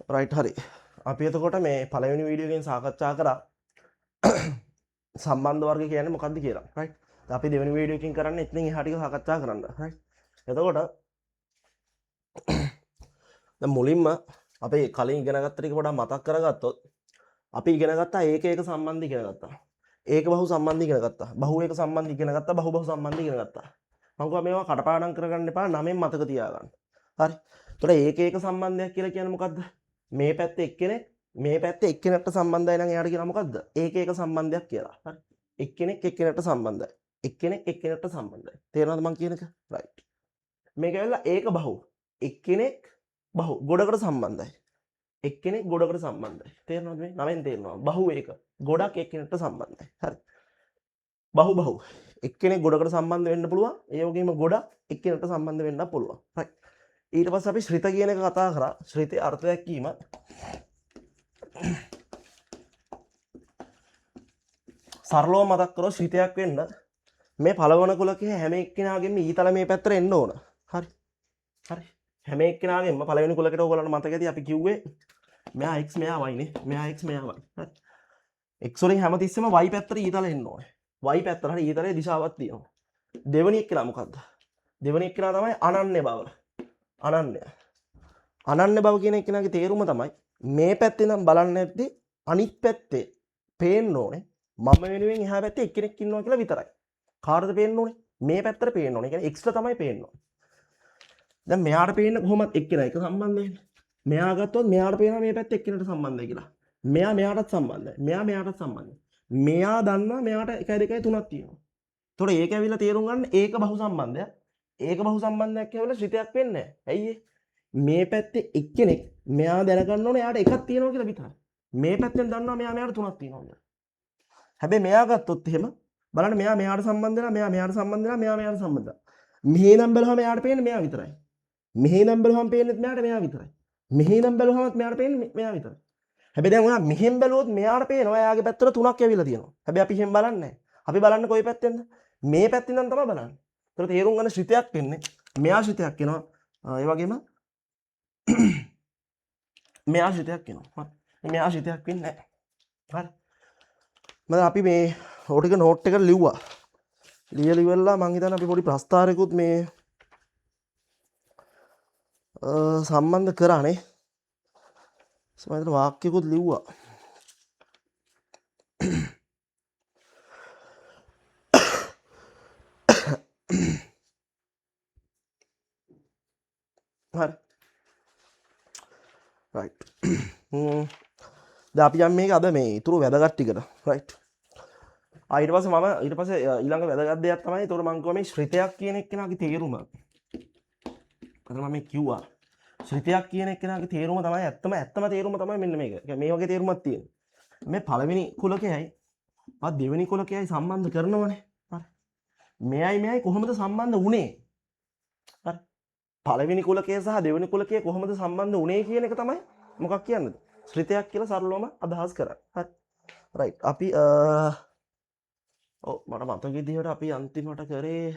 Right හරි. අපි එතකොට මේ පළවෙනි වීඩියෝ එකෙන් සාකච්ඡා කරා සම්බන්ධ වර්ග කියන්නේ මොකක්ද කියලා. රයිට්. අපි දෙවෙනි වීඩියෝ එකකින් කරන්නේ එතනින් එහාට ටික සාකච්ඡා කරන්න. රයිට්. එතකොට දැන් මුලින්ම අපි කලින් ඉගෙන ගත්ත ටික පොඩ්ඩක් මතක් කරගත්තොත් අපි ඉගෙන ගත්තා ඒක සම්බන්ධ ඉගෙන ගත්තා. ඒක බහු සම්බන්ධ ඉගෙන ගත්තා. බහු ඒක සම්බන්ධ ඉගෙන ගත්තා. බහු සම්බන්ධ ඉගෙන ගත්තා. මම කිව්වා මේවා කටපාඩම් කරගන්න එපා. නමෙන් මතක තියාගන්න. හරි. ඒතකොට ඒක සම්බන්ධයක් කියලා කියන්නේ මොකද්ද? මේ පැත්තේ එක්කෙනෙක් මේ පැත්තේ එක්කෙනෙක්ට සම්බන්ධයි නම් එයාට කියනවා මොකද්ද? ඒක සම්බන්ධයක් කියලා. හරි. එක්කෙනෙක් එක්කෙනෙක්ට සම්බන්ධයි. එක්කෙනෙක් එක්කෙනෙක්ට සම්බන්ධයි. තේරෙනවද මම කියන එක? රයිට්. මේක ඇවිල්ලා ඒක බහු. එක්කෙනෙක් බහු ගොඩකට සම්බන්ධයි. එක්කෙනෙක් ගොඩකට සම්බන්ධයි. තේරෙනවද මේ? නවෙන් තේරෙනවා. බහු ඒක. ගොඩක් එක්කෙනෙක්ට සම්බන්ධයි. හරි. බහු එක්කෙනෙක් ගොඩකට සම්බන්ධ වෙන්න පුළුවන්. ඒ වගේම ගොඩක් එක්කෙනෙක්ට සම්බන්ධ වෙන්න පුළුවන්. රයිට්. ඊට පස්සේ අපි ශ්‍රිත කියන එක කතා කරා. ශ්‍රිතේ අර්ථ දැක්වීම. සරලව මතක් කරොත් ශ්‍රිතයක් වෙන්න මේ පළවන කුලකයේ හැම එක්කෙනාගෙම ඊතල මේ පැත්තට එන්න ඕන. හරි. හරි. හැම එක්කෙනාගෙම පළවෙනි කුලකට ඕගොල්ලන්ට මතක ඇති අපි කිව්වේ මෙයා x මෙයා y නේ. මෙයා x මෙයා y. හරි. x වලින් හැමතිස්සෙම y පැත්තට ඊතල එන්න ඕනේ. y පැත්තට හරි ඊතලේ දිශාවක් තියෙනවා. දෙවෙනි එක්කෙනා මොකද්ද? දෙවෙනි එක්කෙනා තමයි අනන්‍ය බව. අනන්‍ය බව කියන එක්කෙනාගේ තේරුම තමයි මේ පැත්තේ නම් බලන්න නැද්දි අනිත් පැත්තේ පේන්න ඕනේ මම වෙනුවෙන් එහා පැත්තේ එක්කෙනෙක් ඉන්නවා කියලා විතරයි. කාටද පේන්න ඕනේ? මේ පැත්තට පේන්න ඕනේ. කියන්නේ x ට තමයි පේන්න ඕනේ. දැන් මෙයාට පේන්න කොහොමද එක්කෙනා එක සම්බන්ධ වෙන්නේ? මෙයා ගත්තොත් මෙයාට පේනවා මේ පැත්තේ එක්කෙනාට සම්බන්ධයි කියලා. මෙයා මෙයාටත් සම්බන්ධයි. මෙයා මෙයාටත් සම්බන්ධයි. මෙයා දන්නවා මෙයාට 1 2 3ක් තියෙනවා. ඒතකොට ඒක ඇවිල්ලා තේරුම් ගන්න ඒක බහු සම්බන්ධයක්. ඒක බහු සම්බන්ධයක් කියලා ශ්‍රිතයක් වෙන්නේ නැහැ. ඇයි මේ පැත්තේ එක්කෙනෙක් මෙයා දැනගන්න ඕනේ එයාට එකක් තියෙනවා කියලා විතරයි. මේ පැත්තෙන් දන්නවා මෙයාට තුනක් තියෙනවා කියලා. හැබැයි මෙයා ගත්තොත් එහෙම බලන්න මෙයා මෙයාට සම්බන්ධ වෙනවා මෙයා මෙයාට සම්බන්ධ වෙනවා මෙයා මෙයාට සම්බන්ධ වෙනවා. මෙහි නම් බලුවම මෙයාට පේන්නේ මෙයා විතරයි. මෙහි නම් බලුවම පේන්නේ මෙයාට මෙයා විතරයි. මෙහි නම් බලුවම මෙයාට පේන්නේ මෙයා විතරයි. හැබැයි දැන් ඔයා මෙහෙන් බැලුවොත් මෙයාට පේනවා එයාගේ පැත්තට තුනක් ඇවිල්ලා තියෙනවා. හැබැයි අපි එහෙම බලන්නේ නැහැ. අපි බලන්නේ කොයි පැත්තෙන්ද? මේ පැත්තෙන් නම් තමයි බලන්නේ. ඒතර තේරුම් ගන්න ශ්‍රිතයක් වෙන්නේ මෙයා ශ්‍රිතයක් වෙනවා. ඒ වගේම මෙයා ශ්‍රිතයක් වෙනවා. හරි. මෙයා ශ්‍රිතයක් වෙන්නේ නැහැ. හරි. මම අපි මේ ඕටික නෝට් එකට ලිව්වා. ලියලා ඉවරලා මම හිතන්නේ අපි පොඩි ප්‍රස්තාරයකුත් මේ සම්බන්ධ කරානේ. මම හිතන වාක්‍යකුත් ලිව්වා. හරි. රයිට්. දැන් අපි යන්නේ මේක අද මේ ඊටු වැදගත් ටිකට. රයිට්. ඊට පස්සේ ඊළඟ වැදගත් දෙයක් තමයි ඒතකොට මම කිව්වා මේ ශ්‍රිතයක් කියන එක්කෙනාගේ තේරුම. අර මම කිව්වා ශ්‍රිතයක් කියන එක්කෙනාගේ තේරුම තමයි ඇත්තම තේරුම තමයි මෙන්න මේක. මේ වගේ තේරුමක් තියෙනවා. මේ පළවෙනි කුලකයයි දෙවෙනි කුලකයයි සම්බන්ධ කරනවනේ. හරි. මෙයයි කොහොමද සම්බන්ධ වුනේ? හරි. පළවෙනි කුලකය සහ දෙවෙනි කුලකය කොහොමද සම්බන්ධ වුනේ කියන එක තමයි මොකක් කියන්නේද? ශ්‍රිතයක් කියලා සරලවම අදහස් කරන්නේ. හරි. රයිට්. අපි මට මතක විදිහට අපි අන්තිමට කරේ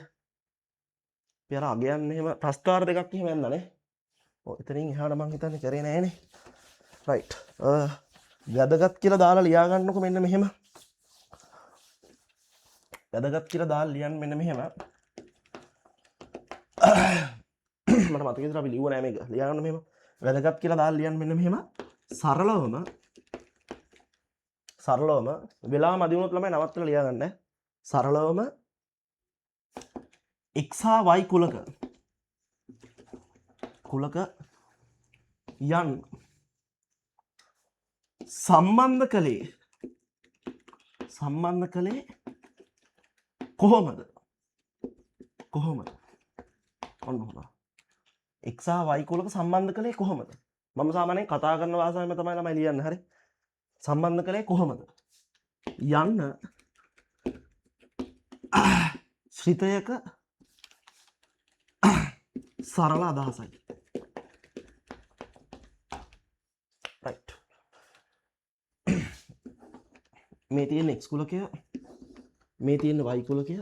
අපි අර අගයන් එහෙම ප්‍රස්තාර දෙකක් එහෙම යන්නනේ. එතනින් එහාට මං හිතන්නේ කරේ නෑනේ. රයිට්. වැදගත් කියලා දාලා ලියා ගන්නකො මෙන්න මෙහෙම. වැදගත් කියලා දාලා ලියන්න මෙන්න මෙහෙම. මට මතක විදිහට අපි ලිව්ව නෑ මේක. ලියා ගන්න මෙහෙම. වැදගත් කියලා දාලා ලියන්න මෙන්න මෙහෙම. සරලවම වෙලාව මදි වුණොත් ළමයි නවත්තලා ලියා ගන්න. සරලවම x හා y කුලක යන් සම්බන්ධ කළේ කොහොමද? ඔන්න හොඳයි. x හා y කුලක සම්බන්ධ කළේ කොහොමද? මම සාමාන්‍යයෙන් කතා කරන භාෂාවෙන් තමයි ළමයි ලියන්නේ. හරි. සම්බන්ධ කළේ කොහොමද? යන්න ශ්‍රිතයක සරල අදහසයි. රයිට්. මේ තියෙන x කුලකය මේ තියෙන y කුලකය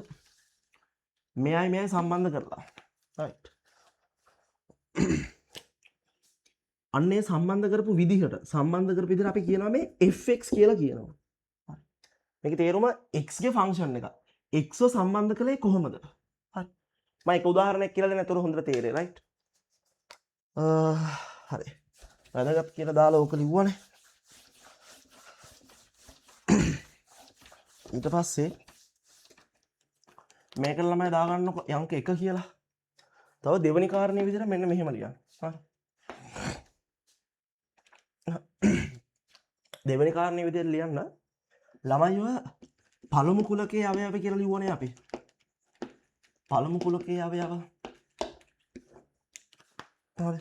මෙයයි සම්බන්ධ කරලා. රයිට්. අන්නේ සම්බන්ධ කරපු විදිහට අපි කියනවා මේ fx කියලා කියනවා. හරි. මේකේ තේරුම x ගේ ෆන්ක්ෂන් එක. x සම්බන්ධ කළේ කොහොමද? හරි. මම එක උදාහරණයක් කියලා දෙන්න. ඒතර හොඳට තේරෙයි රයිට්. හරි. වැදගත් කියලා දාලා ඕක ලිව්වනේ. ඊට පස්සේ මේක ළමයි දාගන්නකො අංක 1 කියලා. තව දෙවෙනි කාරණේ විදිහට මෙන්න මෙහෙම ලියන්න. හරි. දෙවෙනි කාරණේ විදිහට ලියන්න. ළමයිව පළමු කුලකයේ අවයව කියලා ලිව්වනේ අපි. පළමු කුලකයේ අවයව. හරි.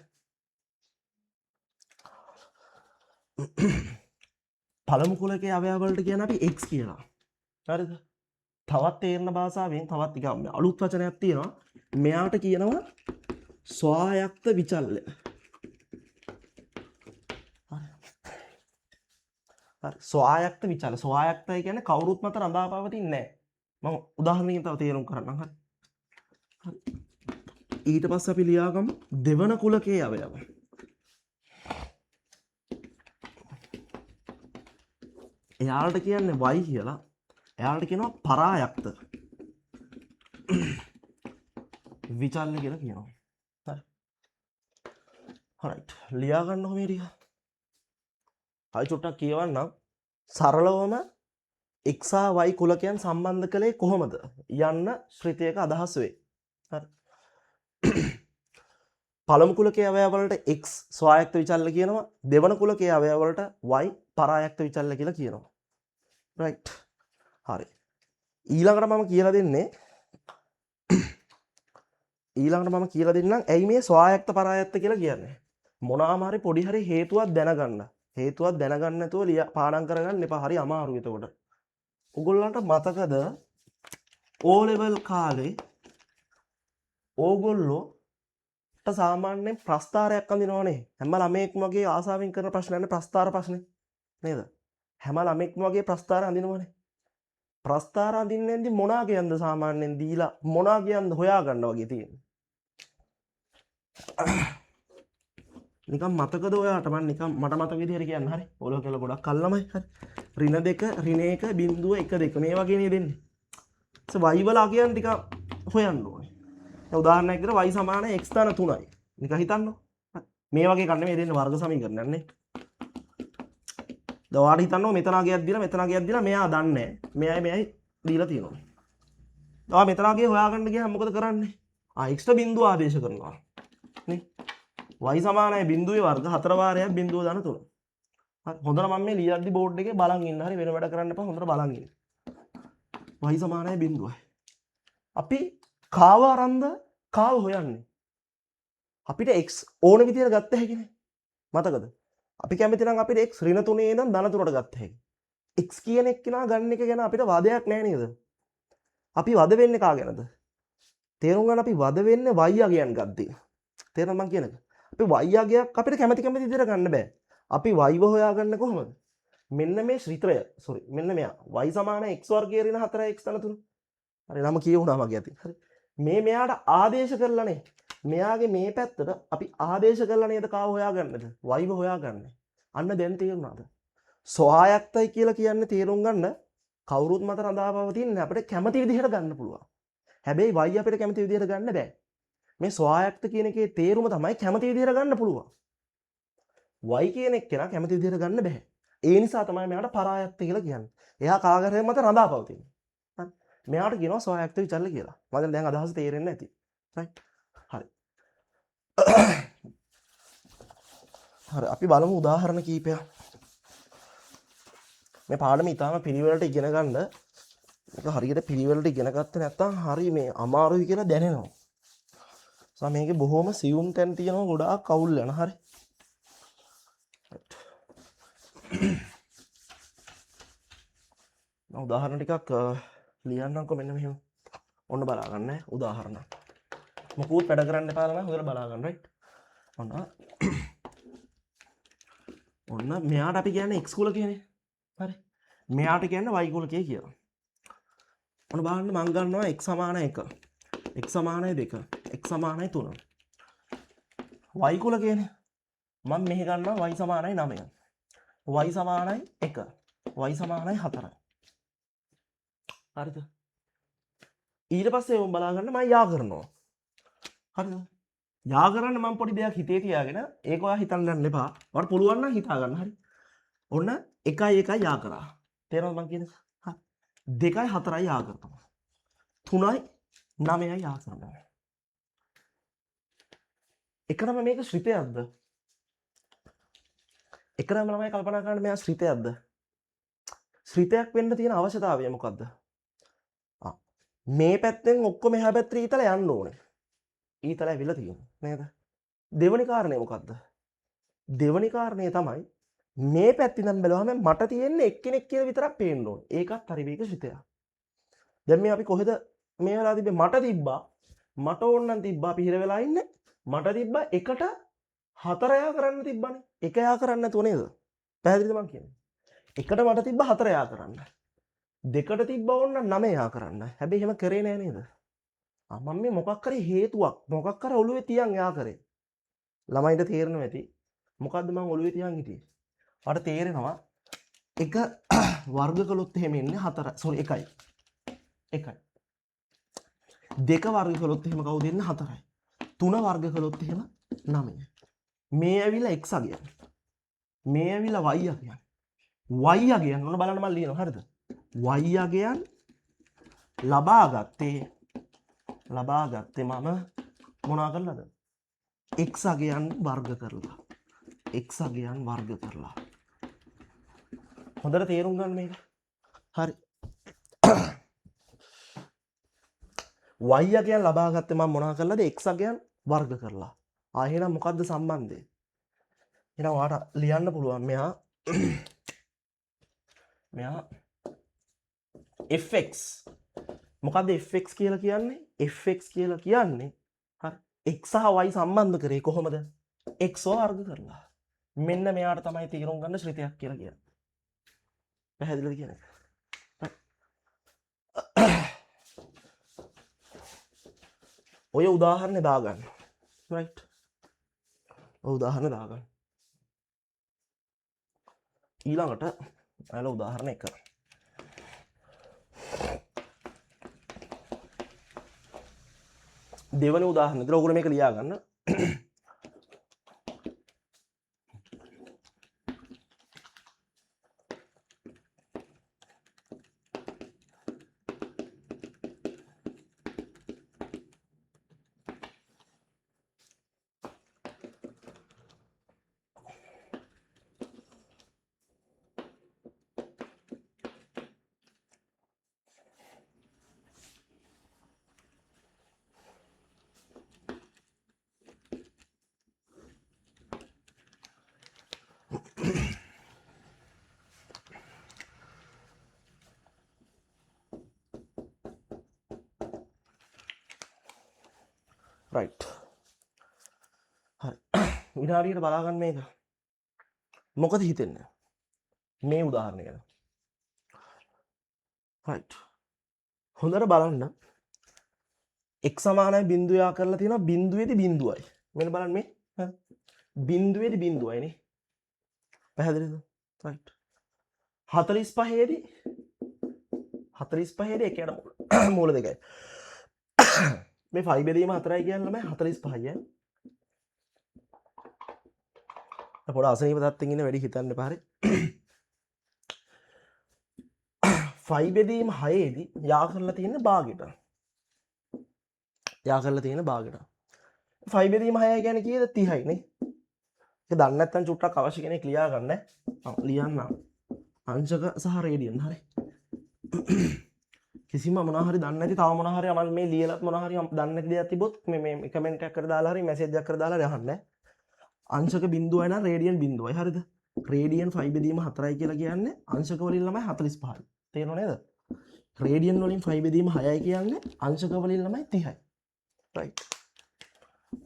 පළමු කුලකයේ අවයව වලට කියන්නේ අපි x කියලා. හරිද? තවත් තේරෙන භාෂාවෙන් තවත් ටිකක් අලුත් වචනයක් තියෙනවා. මෙයාට කියනවා ස්වායක්ත විචල්්‍ය. හරි. ස්වායක්ත විචල්්‍ය. ස්වායක්තය කියන්නේ කවුරුත් මත රඳා පවතින්නේ නැහැ. මම උදාහරණයකින් තව තේරුම් කරන්නම්. හරි. හරි. ඊට පස්සේ අපි ලියාගමු දෙවන කුලකයේ අවයව. එයාට කියන්නේ y කියලා. එයාට කියනවා පරායක්ත විචල්්‍ය කියලා කියනවා. හරි. right. ලියා ගන්නකො මේ ටික. ආයි චුට්ටක් කියවන්නම්. සරලවම x y කුලකයන් සම්බන්ධ කළේ කොහොමද යන්න ශ්‍රිතයක අදහස් වේ. හරි. පළමු කුලකයේ අවයව වලට x ස්වායක්ත විචල්්‍ය කියනවා. දෙවන කුලකයේ අවයව වලට y පරායක්ත විචල්්‍ය කියලා කියනවා. right. හරි. ඊළඟට මම කියලා දෙන්නම් ඇයි මේ ස්වායක්ත පරායක්ත කියලා කියන්නේ. මොනවාම හරි පොඩි හරි හේතුවක් දැනගන්න. හේතුවක් දැනගන්න නැතුව පාඩම් කරගන්න එපා. හරි අමාරුයි එතකොට. ඔයගොල්ලන්ට මතකද O level කාලේ ඕගොල්ලෝට සාමාන්‍යයෙන් ප්‍රස්ථාරයක් අඳිනවනේ. හැම ළමයෙක්ම වගේ ආසාවෙන් කරන ප්‍රශ්නයනේ ප්‍රස්ථාර ප්‍රශ්නේ. නේද? හැම ළමෙක්ම වගේ ප්‍රස්ථාර අඳිනවනේ. ප්‍රස්ථාර අඳින්නෙන්දි මොනවා කියන්ද සාමාන්‍යයෙන් දීලා මොනවා කියන්ද හොයාගන්න වගේ තියෙන්නේ. නිකන් මතකද ඔයාට මම නිකන් මට මතක විදිහට කියන්න. හරි. ඔලෝ කියලා ගොඩක් කල්ලාමයි. හරි. ඍණ 2 ඍණ 1 බිංදුව 1 2 මේ වගේ නේ දෙන්නේ. y වල අගයන් ටික හොයන්න ඕනේ. දැන් උදාහරණයක් විදිහට y සමාන x ධන 3යි. නිකන් හිතන්නකො. මේ වගේ කන්නේ මේ දෙන්නේ වර්ග සමීකරණයක් නේ. දැන් ඔයාලා හිතන්නකො මෙතන අගයක් දීලා මෙයා දන්නේ නැහැ. මෙයයි දීලා තියෙනවා. ඔයා මෙතන අගය හොයාගන්න ගියාම මොකද කරන්නේ? x ට බිංදුව ආදේශ කරනවා. නේ? y සමානයි බිංදුවේ වර්ග 4 වාරයක් බිංදුව ධන 3. හරි. හොඳට මම මේ ලියද්දි බෝඩ් එකේ බලන් ඉන්න. හරි. වෙන වැඩ කරන්න එපා. හොඳට බලන් ඉන්න. y සමානයි බිංදුවයි. අපි කාව අරන්ද කාව හොයන්නේ. අපිට x ඕන විදියට ගත්ත හැකිනේ. මතකද? අපි කැමති නම් අපිට x ඍණ 3 ඉඳන් ධන 3ට ගත්ත හැකි. x කියන එක්කෙනා ගන්න එක ගැන අපිට වාදයක් නැහැ නේද? අපි වද වෙන්නේ කා ගැනද? තේරුම් ගන්න අපි වද වෙන්නේ y අගයන් ගද්දී. තේරෙනවද මං කියන එක? අපි y අගයක් අපිට කැමති විදියට ගන්න බෑ. අපි y ව හොයාගන්නේ කොහොමද? මෙන්න මේ ශ්‍රිත්‍රය. මෙන්න මෙයා. y සමාන x වර්ගය ඍණ 4x ධන 3. හරි. නම කියවුණා මගේ අතින්. හරි. මෙයාට ආදේශ කරලානේ. මෙයාගේ මේ පැත්තට අපි ආදේශ කරලා නේද කාව හොයාගන්නද? y ව හොයාගන්නේ. අන්න දැන් තේරුණාද? ස්වායක්තයි කියලා කියන්නේ තේරුම් ගන්න කවුරුත් මත රඳා පවතින්නේ අපිට කැමති විදිහට ගන්න පුළුවන්. හැබැයි y අපිට කැමති විදිහට ගන්න බෑ. මේ ස්වායක්ත කියන එකේ තේරුම තමයි කැමති විදිහට ගන්න පුළුවන්. y කියන එක කෙනා කැමති විදිහට ගන්න බෑ. ඒ නිසා තමයි මෙයාට පරායක්ත කියලා කියන්නේ. එයා කාගරේ මත රඳා පවතින්නේ. හරි. මෙයාට කියනවා ස්වායක්ත විචල්්‍ය කියලා. මම දැන් අදහස තේරෙන්නේ නැති. රයිට්. හරි. හරි. අපි බලමු උදාහරණ කීපයක්. මේ පාඩම ඉතාලම පිළිවෙලට ඉගෙන ගන්න. මේක හරියට පිළිවෙලට ඉගෙන ගත්තේ නැත්නම් හරි මේ අමාරුයි කියලා දැනෙනවා. මේකේ බොහොම සියුම් තැන් තියෙනවා ගොඩාක් අවුල් යන. හරි. උදාහරණ ටිකක් ලියන්නම්කො මෙන්න මෙහෙම. ඔන්න බලා ගන්න උදාහරණ. මොකුත් වැඩ කරන්න එපා ළමයි හොයලා බලා ගන්න රයිට්. ඔන්න මෙයාට අපි කියන්නේ x කුලකයනේ. හරි. මෙයාට කියන්නේ y කුලකය කියලා. ඔන්න බලන්න මම ගන්නවා x සමාන 1. x සමානයි 2. x සමානයි 3. y කුලකයනේ. මම මෙහි ගන්නවා y සමානයි 9. y සමානයි 1. y සමානයි 4. හරිද? ඊට පස්සේ මම බලා ගන්න මම යා කරනවා. හරිද? යා කරන්න මම පොඩි දෙයක් හිතේ තියාගෙන ඒක ඔයා හිතන්න යන්න එපා. ඔයාලට පුළුවන් නම් හිතා ගන්න. හරි. ඔන්න 1යි 1යි යා කරා. තේරෙනවද මං කියන්නේ? හරි. 2යි 4යි යා කරනවා. 3යි 9යි යා කරනවා. එකනම මේක ශ්‍රිතයක්ද? එකනම ළමයි කල්පනා කරන්න මෙයා ශ්‍රිතයක්ද? ශ්‍රිතයක් වෙන්න තියෙන අවශ්‍යතාවය මොකද්ද? මේ පැත්තෙන් ඔක්කොම එහා පැත්තට ඊතල යන්න ඕනේ. ඊතල ඇවිල්ලා තියෙනවා නේද? දෙවනි කාරණය මොකද්ද? දෙවනි කාරණය තමයි මේ පැත්තෙන් නම් බැලුවම මට තියෙන්නේ එක්කෙනෙක් කියලා විතරක් පේන්න ඕනේ. ඒකත් හරි වේග ශ්‍රිතයක්. දැන් මේ අපි කොහෙද මේ වෙලාව තිබ්බේ? මට තිබ්බා. මට ඕන නම් තිබ්බා පිහිර වෙලා ඉන්නේ. මට තිබ්බා එකට 4 යා කරන්න තිබ්බනේ. 1 යා කරන්න නැතුව නේද? පැහැදිලිද මං කියන්නේ? එකට මට තිබ්බා 4 යා කරන්න. දෙකට තිබ්බා ඕන 9 යා කරන්න. හැබැයි එහෙම කරේ නෑ නේද? මම මේ මොකක් හරි හේතුවක් මොකක් හරි ඔළුවේ තියන් යා කරේ. ළමයින්ට තේරෙනවා ඇති. මොකද්ද මං ඔළුවේ තියන් හිටියේ? මට තේරෙනවා එක වර්ග කළොත් එහෙම එන්නේ 4. සෝරි 1යි. 1යි. දෙක වර්ග කළොත් එහෙම කවුද එන්නේ 4යි. 3 වර්ග කළොත් එහෙම 9යි. මේ ඇවිල්ලා x අගයන්. මේ ඇවිල්ලා y අගයන්. y අගයන් ඔන්න බලන්න මම ලියනවා හරිද? y අගයන් ලබා ගත්තේ මම මොනවා කරලාද? x අගයන් වර්ග කරලා. x අගයන් වර්ග කරලා. හොඳට තේරුම් ගන්න මේක. හරි. y අගයන් ලබා ගත්තේ මම මොනවා කරලාද? x අගයන් වර්ග කරලා. එහෙනම් මොකද්ද සම්බන්ධය? එහෙනම් ඔයාට ලියන්න පුළුවන් මෙයා fx. මොකද්ද fx කියලා කියන්නේ? fx කියලා කියන්නේ හරි x සහ y සම්බන්ධ කරේ කොහොමද? x වර්ග කරලා. මෙන්න මෙයාට තමයි තීරුම් ගන්න ශ්‍රිතයක් කියලා කියන්නේ. පැහැදිලිද කියන්නේ? ඔය උදාහරණේ දාගන්න. right. ඔය උදාහරණේ දාගන්න. ඊළඟට අයලා උදාහරණ 1. දෙවන උදාහරණ විතර ඔයගොල්ලෝ මේක ලියා ගන්න. right. හරි. විනාඩියකට බලා ගන්න මේක. මොකද හිතෙන්නේ? මේ උදාහරණය ගැන. right. හොඳට බලන්න. x සමානයි බිඳුව යා කරලා තියෙනවා බිඳුවේදී බිඳුවයි. මෙන්න බලන්න මේ. හරි. බිඳුවේදී බිඳුවයි නේ. පැහැදිලිද? right. 45ේදී 45ේදී එකේට මූල දෙකයි. මේ 5 බෙදීම 4යි කියන්නේ ළමයි 45යි. පොඩ අසනීප තත්ත්වෙකින් ඉන්න වැඩි හිතන්න එපා හරි. 5 බෙදීම 6ේදී යා කරලා තියෙන භාගයට. යා කරලා තියෙන භාගයට. 5 බෙදීම 6 කියන්නේ කීයද? 30යි නේ. ඒක දන්නේ නැත්නම් චුට්ටක් අවශ්‍ය කෙනෙක් ලියා ගන්න. ලියන්න. අංශක සහ රේඩියන් හරි. කිසිම මොනවා හරි දන්නේ නැති තව මොනවා හරි අමල් මේ ලියලත් මොනවා හරි දන්නේ නැති දෙයක් තිබොත් මේ කමෙන්ට් එකක් කර දාලා හරි මැසේජ් එකක් කර දාලා යහන්න. අංශක බිඳුවයි නම් රේඩියන් බිඳුවයි හරිද? රේඩියන් 5 බෙදීම 4යි කියලා කියන්නේ අංශක වලින් ළමයි 45යි. තේරෙනව නේද? රේඩියන් වලින් 5 බෙදීම 6යි කියන්නේ අංශක වලින් ළමයි 30යි. right.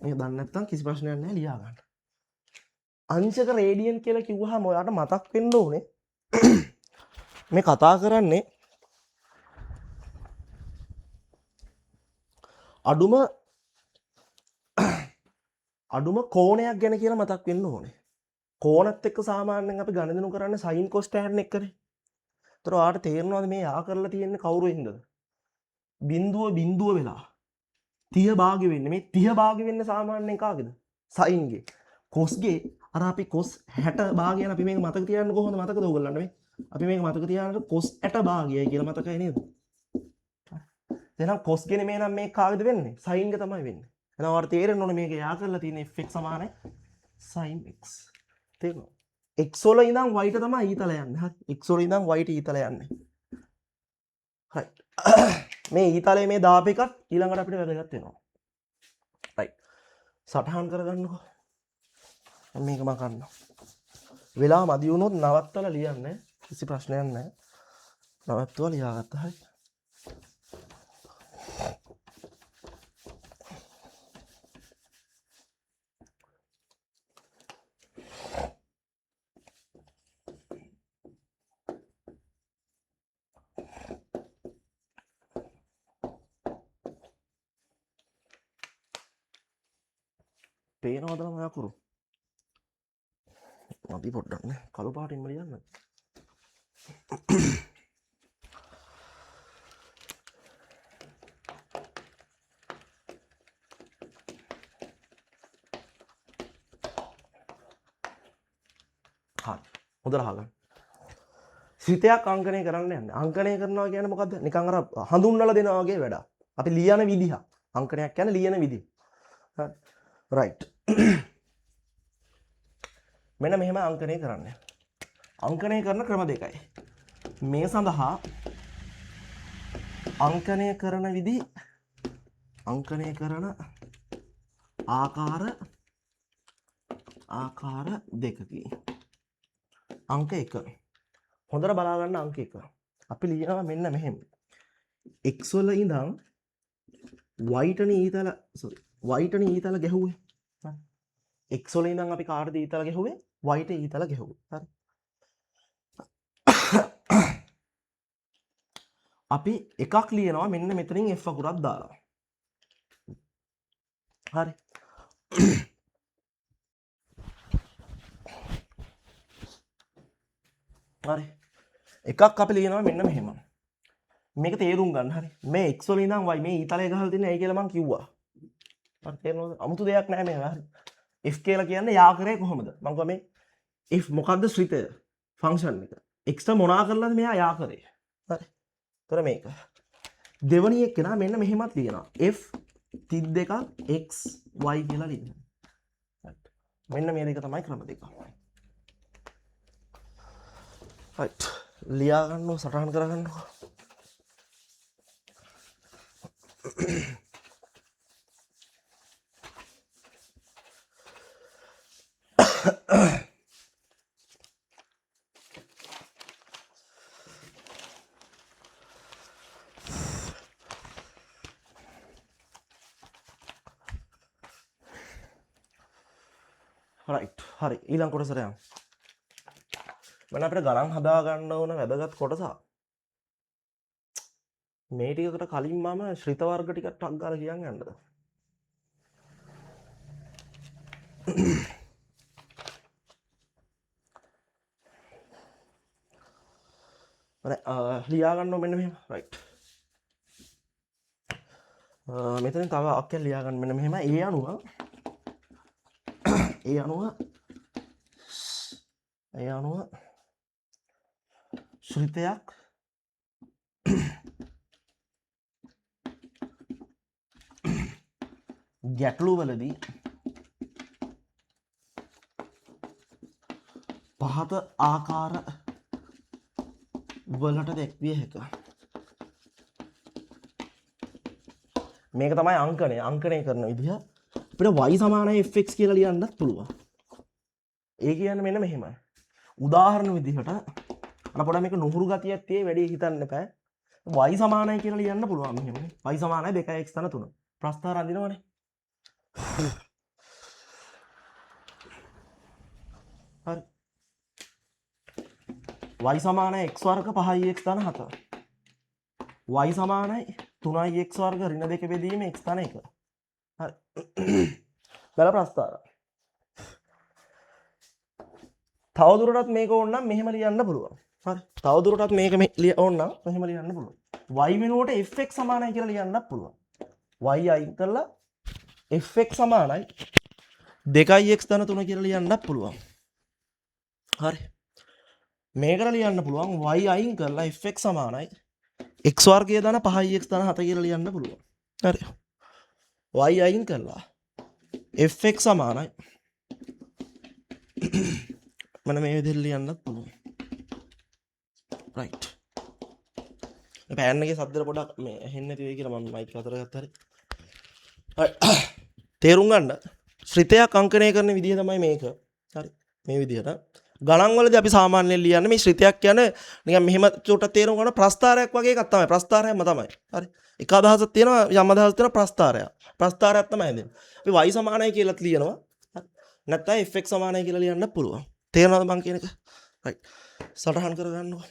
මේක දන්නේ නැත්නම් කිසි ප්‍රශ්නයක් නැහැ ලියා ගන්න. අංශක රේඩියන් කියලා කිව්වහම ඔයාලට මතක් වෙන්න ඕනේ මේ කතා කරන්නේ අඩුම කෝණයක් ගැන කියලා මතක් වෙන්න ඕනේ. කෝණත් එක්ක සාමාන්‍යයෙන් අපි ගණනදනු කරන්නේ sin cos tan එකනේ. ඒතර ඔයාලට තේරෙනවද මේ යා කරලා තියෙන්නේ කවුරු හින්දාද? බිඳුව වෙලා 30 භාගය වෙන්නේ. මේ 30 භාගය වෙන්නේ සාමාන්‍යයෙන් කාගේද? sin ගේ. cos ගේ අර අපි cos 60 භාගයන අපි මේක මතක තියාගන්න කොහොමද මතකද ඔයගොල්ලන්ට මේ? අපි මේක මතක තියාගන්න cos 60 භාගයයි කියලා මතකයි නේද? එහෙනම් cos ගේ නෙමෙයි නම් මේ කාගේද වෙන්නේ? sin ගේ තමයි වෙන්නේ. එහෙනම් ඔයාලට තේරෙන්න ඕනේ මේක යා කරලා තියෙන fx සමානයි sin x. තේරෙනවද? x වල ඉඳන් y ට තමයි ඊතල යන්නේ. හරි. x වල ඉඳන් y ට ඊතල යන්නේ. right. මේ ඊතලයේ මේ දාප එකත් ඊළඟට අපිට වැදගත් වෙනවා. right. සටහන් කරගන්නකෝ. මේක මම කරනවා. වෙලා මදි වුණොත් නවත්තලා ලියන්න. කිසි ප්‍රශ්නයක් නැහැ. නවත්තුවා ලියාගත්තා. හරි. පේනවද නම් අකුරු? අපි පොඩ්ඩක් නේ කළු පාටින්ම ලියන්න. හරි. හොඳට අහගන්න. සිතයක් අංකණය කරන්න යන්නේ. අංකණය කරනවා කියන්නේ මොකද්ද? නිකන් අර හඳුන්වලා දෙනවා වගේ වැඩක්. අපි ලියන විදිහ. අංකණයක් කියන්නේ ලියන විදිහ. හරි. right. මෙන්න මෙහෙම අංකණය කරන්න. අංකණය කරන ක්‍රම දෙකයි. මේ සඳහා අංකණය කරන විදි අංකණය කරන ආකාර දෙකකි. අංක 1. හොඳට බලා ගන්න අංක 1. අපි ලියනවා මෙන්න මෙහෙම. x වල ඉඳන් y ට ඊතල y ට ඊතල ගැහුවේ. හරි. x වල ඉඳන් අපි කාටද ඊතල ගැහුවේ? y ට ඊතල ගැහුවේ. හරි. අපි එකක් ලියනවා මෙන්න මෙතනින් f අකුරක් දාලා. හරි. හරි. එකක් අපි ලියනවා මෙන්න මෙහෙම. මේක තේරුම් ගන්න. හරි. මේ x වල ඉඳන් y මේ ඊතලයේ ගහලා තින්නේ ඇයි කියලා මම කිව්වා. හරි තේරෙනවද? 아무තු දෙයක් නැහැ මේ. හරි. f කියලා කියන්නේ යා කරේ කොහොමද? මම කිව්වා මේ f මොකද්ද ශ්‍රිතය? ෆන්ක්ෂන් එක. x ට මොනා කරලාද මෙයා යා කරේ? හරි. තොර මේක. දෙවනි එක නා මෙන්න මෙහෙමත් ලියනවා. f 32ක් x y කියලා ලියනවා. මෙන්න මේ දෙක තමයි ක්‍රම දෙක. right. ලියා ගන්නව සටහන් කරගන්නකො. right. හරි. ඊළඟ කොටසට යමු. මම අපිට ගණන් හදා ගන්න ඕන වැදගත් කොටස. මේ ටිකකට කලින් මම ශ්‍රිත වර්ග ටිකක් ටක් ගාලා කියන්න යන්නද? ලියා ගන්න මෙන්න මෙහෙම. right. මෙතන තව අක්කයක් ලියා ගන්න මෙන්න මෙහෙම. ඒ අනුව ශ්‍රිතයක් ගැටලු වලදී පහත ආකාර වලට දැක්විය හැකිය. මේක තමයි අංකණය කරන විදිහ. අපිට y සමානයි fx කියලා ලියන්නත් පුළුවන්. ඒ කියන්නේ මෙන්න මෙහෙමයි. උදාහරණ විදිහට අර පොඩ මේක නුහුරු ගතියක් tie වැඩි හිතන්න එපා. y සමානයි කියලා ලියන්න පුළුවන් මෙහෙම. y සමානයි 2x තන 3. ප්‍රස්ථාර අඳිනවනේ. හරි. y සමානයි x වර්ග 5x තන 7. y සමානයි 3x වර්ග ඍණ 2 බෙදීම x තන 1. හරි. බල ප්‍රස්ථාර. තවදුරටත් මේක ඕන නම් මෙහෙම ලියන්න පුළුවන්. හරි. තවදුරටත් මේක ඕන නම් මෙහෙම ලියන්න පුළුවන්. y වෙනුවට fx සමානයි කියලා ලියන්නත් පුළුවන්. y අයින් කරලා fx සමානයි 2x ධන 3 කියලා ලියන්නත් පුළුවන්. හරි. මේකට ලියන්න පුළුවන් y අයින් කරලා fx සමානයි x වර්ගය ධන 5x ධන 7 කියලා ලියන්න පුළුවන්. හරි. y අයින් කරලා fx සමානයි මම මේ විදිහට ලියන්නත් පුළුවන්. right. පෑන් එකේ සද්දර පොඩක් මේ ඇහෙන්නේ නැති වෙයි කියලා මම මයික් අතර ගත්තා හරි. තේරුම් ගන්න ශ්‍රිතයක් අංකණය කරන විදිහ තමයි මේක. හරි. මේ විදිහට ගණන් වලදී අපි සාමාන්‍යයෙන් ලියන්නේ මේ ශ්‍රිතයක් කියන්නේ නිකන් මෙහෙම චුට්ටක් තේරුම් ගන්න ප්‍රස්ථාරයක් වගේ එකක් තමයි. ප්‍රස්ථාරයක්ම තමයි. හරි. එක අදහසක් තියෙනවා යම් අදහසක් තියෙනවා ප්‍රස්ථාරයක්. ප්‍රස්ථාරයක් තමයි දෙන්නේ. අපි y සමානයි කියලාත් ලියනවා. හරි. නැත්නම් fx සමානයි කියලා ලියන්න පුළුවන්. තේරෙනවද මං කියන එක? right. සටහන් කරගන්නවා.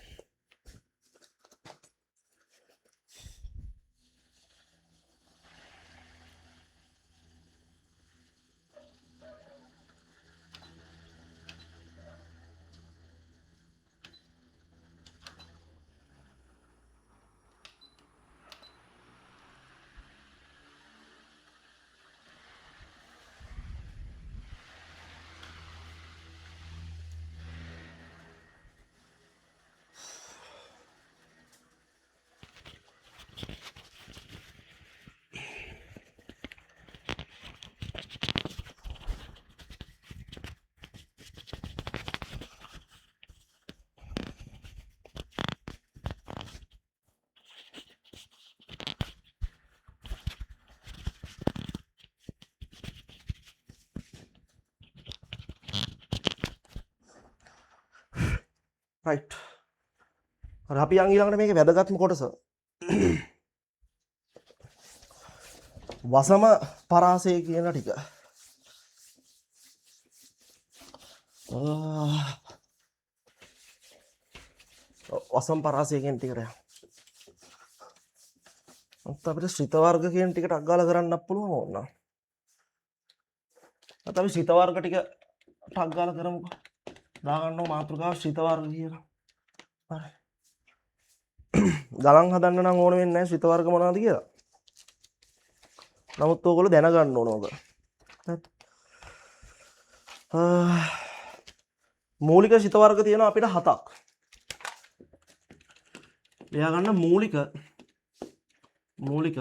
right. හරි අපි යන් ඊළඟට මේකේ වැදගත්ම කොටස. වසම පරාසය කියන ටික. වසම පරාසය කියන ටිකට යන්න. අත් අපිට ශ්‍රිත වර්ග කියන ටිකට අග්ගාල කරන්නත් පුළුවන් ඕන. අත් අපි ශ්‍රිත වර්ග ටික අග්ගාල කරමුකෝ. දාගන්නවා මාතෘකාව ශ්‍රිත වර්ග කියලා. හරි. ගණන් හදන්න නම් ඕන වෙන්නේ නැහැ ශ්‍රිත වර්ග මොනවද කියලා. නමුත් ඕගොල්ලෝ දැනගන්න ඕන ඕක. මූලික ශ්‍රිත වර්ග තියෙනවා අපිට 7ක්. ලියා ගන්න මූලික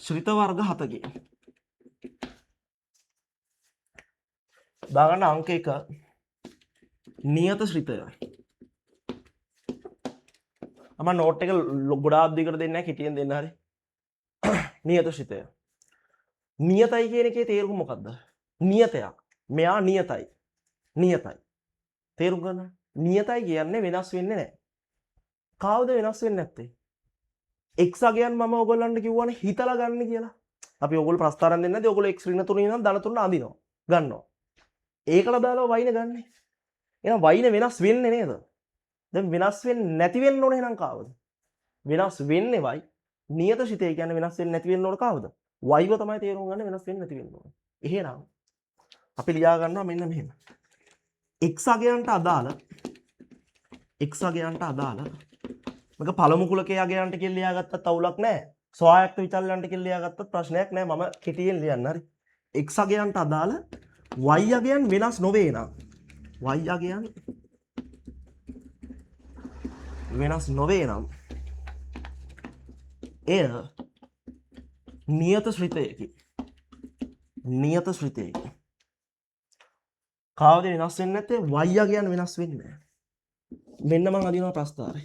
ශ්‍රිත වර්ග 7කි. දාගන්න අංක 1 නියත ශ්‍රිතය. අම නෝට් එක ගොඩාක් දිගට දෙන්නේ නැහැ කෙටියෙන් දෙන්න හරි. නියත ශ්‍රිතය. නියතයි කියන එකේ තේරුම මොකද්ද? නියතයක්. මෙයා නියතයි. නියතයි. තේරුම් ගන්න. නියතයි කියන්නේ වෙනස් වෙන්නේ නැහැ. කවුද වෙනස් වෙන්නේ නැත්තේ? x අගයන් මම ඔයගොල්ලන්ට කිව්වනේ හිතලා ගන්න කියලා. අපි ඔයගොල්ලෝ ප්‍රස්තාරම් දෙන්නේ නැද්ද? ඔයගොල්ලෝ x ඍණ 3 ඉඳන් ධන 3 අඳිනවා. ගන්නවා. ඒකලා දාලා y න ගන්නෙ. එහෙනම් y න වෙනස් වෙන්නේ නේද? දැන් වෙනස් වෙන්නේ නැති වෙන්න ඕනේ එහෙනම් කවුද? වෙනස් වෙන්නේ y. නියත ශ්‍රිතය කියන්නේ වෙනස් වෙන්නේ නැති වෙන්න ඕන කවුද? y ව තමයි තේරුම් ගන්න වෙනස් වෙන්නේ නැති වෙන්න ඕනේ. එහෙනම් අපි ලියා ගන්නවා මෙන්න මෙහෙම. x අගයන්ට අදාළ මේක පළමු කුලකයේ අගයන්ට කියලා ලියාගත්තත් අවුලක් නැහැ. ස්වායක්ත විචල්යන්ට කියලා ලියාගත්තත් ප්‍රශ්නයක් නැහැ. මම කෙටියෙන් ලියන්න හරි. x අගයන්ට අදාළ y අගයන් වෙනස් නොවේ නම් y අගයන් වෙනස් නොවේ නම් එය නියත ශ්‍රිතයකි. නියත ශ්‍රිතයකි. කවද වෙනස් වෙන්නේ නැත්තේ y අගයන් වෙනස් වෙන්නේ නැහැ. මෙන්න මම අදිනවා ප්‍රස්තාරය.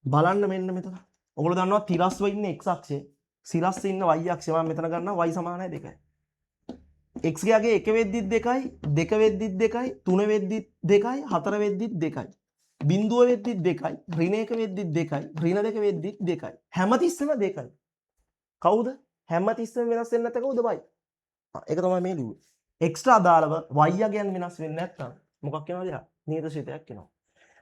බලන්න මෙන්න මෙතන. ඔයගොල්ලෝ දන්නවා තිරස්ව ඉන්නේ x අක්ෂයේ. සිරස්ව ඉන්න y අක්ෂය. මම මෙතන ගන්නවා y සමානයි 2යි. x ගේ 1 වෙද්දිත් 2යි, 2 වෙද්දිත් 2යි, 3 වෙද්දිත් 2යි, 4 වෙද්දිත් 2යි. බිංදුව වෙද්දිත් 2යි, ඍණ 1 වෙද්දිත් 2යි, ඍණ 2 වෙද්දිත් 2යි. හැමතිස්සෙම 2යි. කවුද? හැමතිස්සෙම වෙනස් වෙන්නේ නැත්නම් කවුද y? ඒක තමයි මේ ලියුවේ. x ට අදාළව y අගයන් වෙනස් වෙන්නේ නැත්නම් මොකක් වෙනවද? නියත ශ්‍රිතයක් වෙනවා.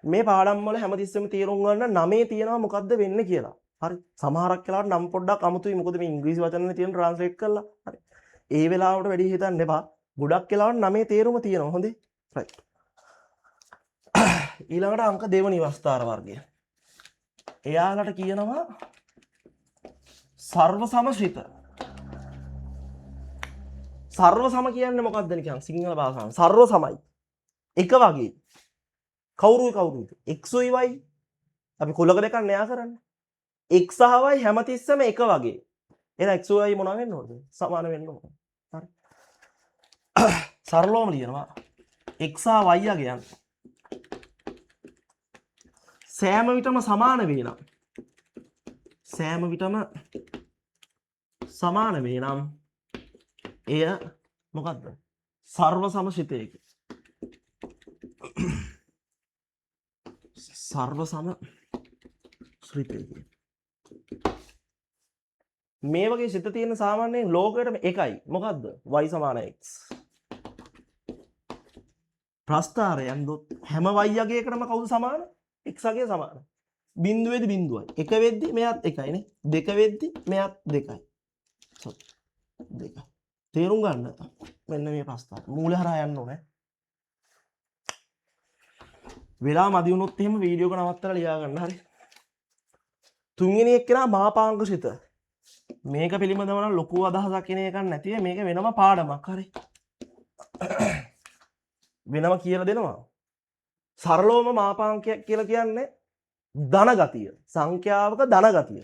මේ පාඩම් වල හැමතිස්සෙම තේරුම් ගන්න නමේ තියෙනවා මොකද්ද වෙන්නේ කියලා. හරි. සමහරක් වෙලාවට නම් පොඩ්ඩක් අමුතුයි. මොකද මේ ඉංග්‍රීසි වචන වල තියෙන ට්‍රාන්ස්ලේට් කරලා. හරි. ඒ වෙලාවට වැඩි හිතන්න එපා. ගොඩක් වෙලාවට 9 තේරුම තියෙනවා. හොඳේ. right. ඊළඟට අංක දෙවෙනි වස්තාර වර්ගය. එයාලට කියනවා සර්ව සමශ්‍රිත. සර්ව සම කියන්නේ මොකක්ද නිකන් සිංහල භාෂාවෙන්? සර්ව සමයි. එක වගේ. කවුරුයි x උයි y අපි කුලක දෙකක් න්‍යා කරන්නේ. x සහ y හැමතිස්සෙම එක වගේ. එහෙනම් x y මොනවා වෙන්න ඕනද? සමාන වෙන්න ඕන. හරි. සරලවම ලියනවා x සහ y යගයන් සෑම විටම සමාන වේ නම් සෑම විටම සමාන වේ නම් එය මොකද්ද? සර්ව සමශ්‍රිතයකි. සර්ව සමශ්‍රිතයකි. මේ වගේ සිත තියෙන සාමාන්‍යයෙන් ලෝකයටම එකයි. මොකද්ද? y සමාන x. ප්‍රස්ථාරයෙන් දොත් හැම y යගයකටම කවුද සමාන? x යගය සමාන. බිඳුවේදී බිඳුවයි. එක වෙද්දි මෙයත් එකයි නේ. දෙක වෙද්දි මෙයත් දෙකයි. දෙක. තේරුම් ගන්න. මෙන්න මේ ප්‍රස්ථාර. මූලය හරහා යන්න ඕනේ. වෙලා මදි වුණොත් එහෙම වීඩියෝ එක නවත්තලා ලියා ගන්න. හරි. තුන්වෙනි එක්කෙනා මාපාංගසිත. මේක පිළිබඳව නම් ලොකු අදහසක් එන එකක් නැතිව මේක වෙනම පාඩමක්. හරි. වෙනම කියලා දෙනවා. සරලවම මාපාංකයක් කියලා කියන්නේ ධන ගතිය. සංඛ්‍යාවක ධන ගතිය.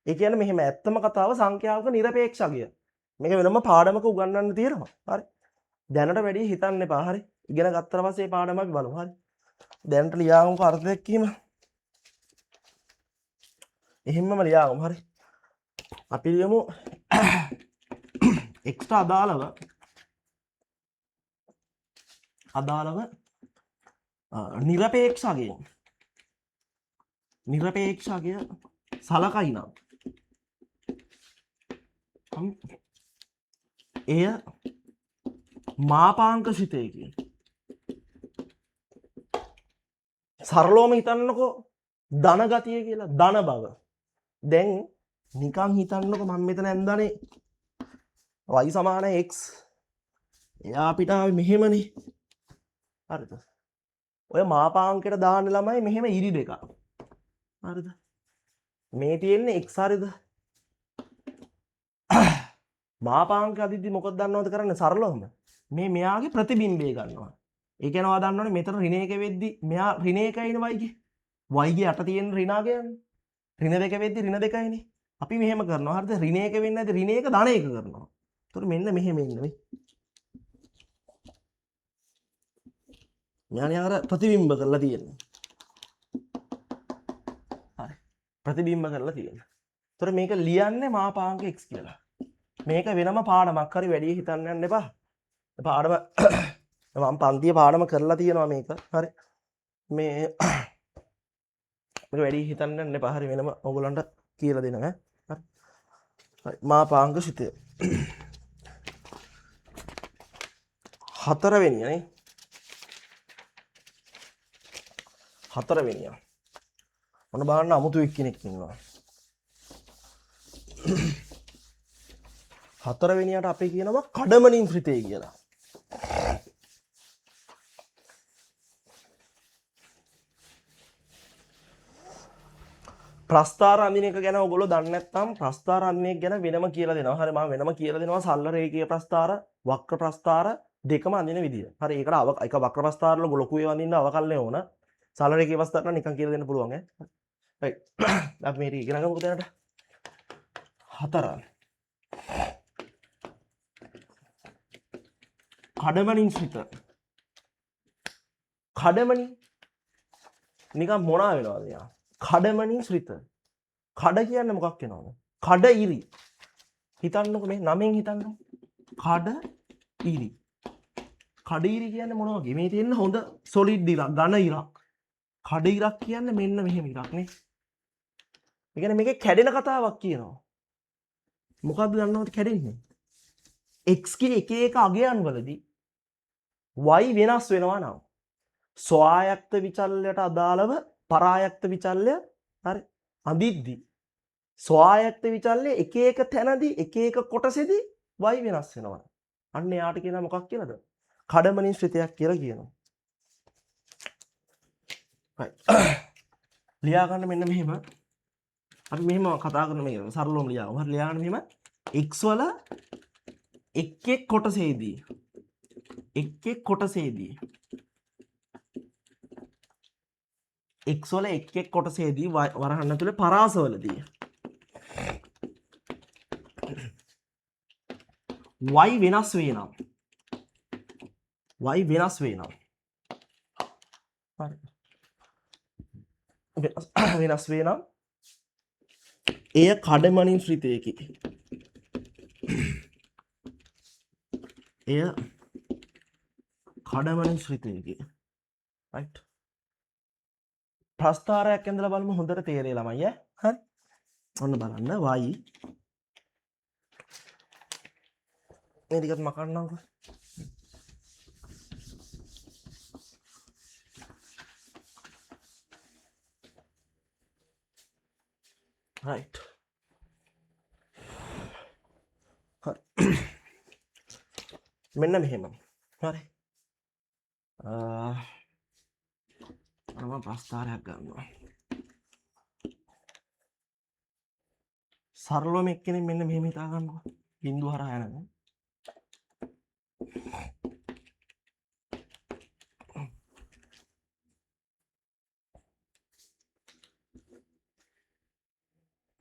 ඒ කියන්නේ මෙහෙම ඇත්තම කතාව සංඛ්‍යාවක නිරපේක්ෂකය. මේක වෙනම පාඩමක උගන්වන්න තියෙනවා. හරි. දැනට වැඩි හිතන්න එපා. හරි. ඉගෙන ගත්තට පස්සේ පාඩම අපි බලමු. හරි. දැනට ලියාගමු අර්ථයක් කීම. එහෙම්මම ලියාගමු. හරි. අපි ලියමු x ට අදාළව නිරපේක්ෂකය සලකයි නම් එය මාපාංකසිතයකි. සරලවම හිතන්නකෝ ධන ගතිය කියලා ධන බව. දැන් නිකන් හිතන්නකො මම මෙතන ඇන්දානේ y සමාන x. එයා අපිට ආවේ මෙහෙමනේ. හරිද? ඔය මාපාංකයට දාන්න ළමයි මෙහෙම ඉරි දෙකක්. හරිද? මේ තියෙන්නේ x හරිද? මාපාංක අදිද්දි මොකද දන්නවද කරන්නේ සරලවම? මේ මෙයාගේ ප්‍රතිබිම්බය ගන්නවා. ඒ කියනවා ඔයා දන්නවනේ මෙතන ඍණ එක වෙද්දි මෙයා ඍණ එකයිනේ y ගේ. y ගේ යට තියෙන ඍණාගයන්නේ. ඍණ දෙක වෙද්දි ඍණ දෙකයිනේ. අපි මෙහෙම කරනවා. හරිද? ඍණ එක වෙන්නේ නැති ඍණ එක ධන එක කරනවා. ඒතකොට මෙන්න මෙහෙම ඉන්න මේ. මෙයානේ අර ප්‍රතිබිම්බ කරලා තියෙන්නේ. හරි. ප්‍රතිබිම්බ කරලා තියෙන්නේ. ඒතකොට මේක ලියන්නේ මාපාංක x කියලා. මේක වෙනම පාඩමක්. හරි වැඩි හිතන්න යන්න එපා. පාඩම මම පන්තියේ පාඩම කරලා තියෙනවා මේක. හරි. මේ මේක වැඩි හිතන්න යන්න එපා. හරි වෙනම ඔයගොල්ලන්ට කියලා දෙනවා. හරි. හරි. මාපාංගසිතය. හතරවෙනිය නේ. හතරවෙනිය. මොන බලන්න අමුතු එක්කෙනෙක් ඉන්නවා. හතරවෙනියට අපි කියනවා කඩමනින් ශ්‍රිතය කියලා. ප්‍රස්ථාර අඳින එක ගැන ඔයගොල්ලෝ දන්නේ නැත්නම් ප්‍රස්ථාර අඳින එක ගැන වෙනම කියලා දෙනවා. හරි මම වෙනම කියලා දෙනවා සරල රේඛීය ප්‍රස්ථාර, වක්‍ර ප්‍රස්ථාර දෙකම අඳින විදිය. හරි ඒකට එක වක්‍ර ප්‍රස්ථාර වල ලොකු ඒවා අඳින්න අවකල්නේ ඕන. සරල රේඛීය ප්‍රස්ථාර නම් නිකන් කියලා දෙන්න පුළුවන් ඈ. රයිට්. අපි මේක ඉගෙන ගමු දැනට. 4. කඩමනින් ශ්‍රිත. කඩමනි නිකන් මොනා වෙනවද යා? කඩමනින් ශ්‍රිත. කඩ කියන්නේ මොකක් වෙනවද? කඩ ඉරි. හිතන්නකෝ මේ නමෙන් හිතන්නකෝ. කඩ ඉරි. කඩ ඉරි කියන්නේ මොනවා වගේ? මේ තියෙන හොඳ සොලිඩ් ඉරක්, ඝන ඉරක්. කඩ ඉරක් කියන්නේ මෙන්න මෙහෙම ඉරක් නේ. ඒ කියන්නේ මේකේ කැඩෙන කතාවක් කියනවා. මොකද්ද දන්නවද කැඩෙන්නේ? x ගේ එක එක අගයන් වලදී y වෙනස් වෙනවා නම් ස්වායක්ත විචල්‍යයට අදාළව පරායක්ත විචල්‍ය හරි අඳිද්දී ස්වායක්ත විචල්‍ය එක එක තැනදී එක එක කොටසෙදී y වෙනස් වෙනවා. අන්න එයාට කියනවා මොකක් කියලාද? කඩමනිශ්‍රිතයක් කියලා කියනවා. ලියා ගන්න මෙන්න මෙහෙම. අපි මෙහෙම කතා කරන මේ සරලවම ලියාගමු. හරි ලියා ගන්න මෙහෙම x වල එක් එක් කොටසේදී x වල එක් එක් කොටසේදී වරහන් ඇතුලේ පරාසවලදී y වෙනස් වේ නම් හරි වෙනස් වේ නම් එය කඩමනිශ්‍රිතයකි. right ප්‍රස්ථාරයක් ඇඳලා බලමු හොඳට තේරෙයි ළමයි ඈ. හරි ඔන්න බලන්න y මේ ටිකත් මකන්නම්කෝ. right මෙන්න මෙහෙම. හරි මම ප්‍රස්ථාරයක් ගන්නවා. සරලවම එක්කෙනෙක් මෙන්න මෙහෙම හිතා ගන්නකො. බිඳුව හරහා යනවා.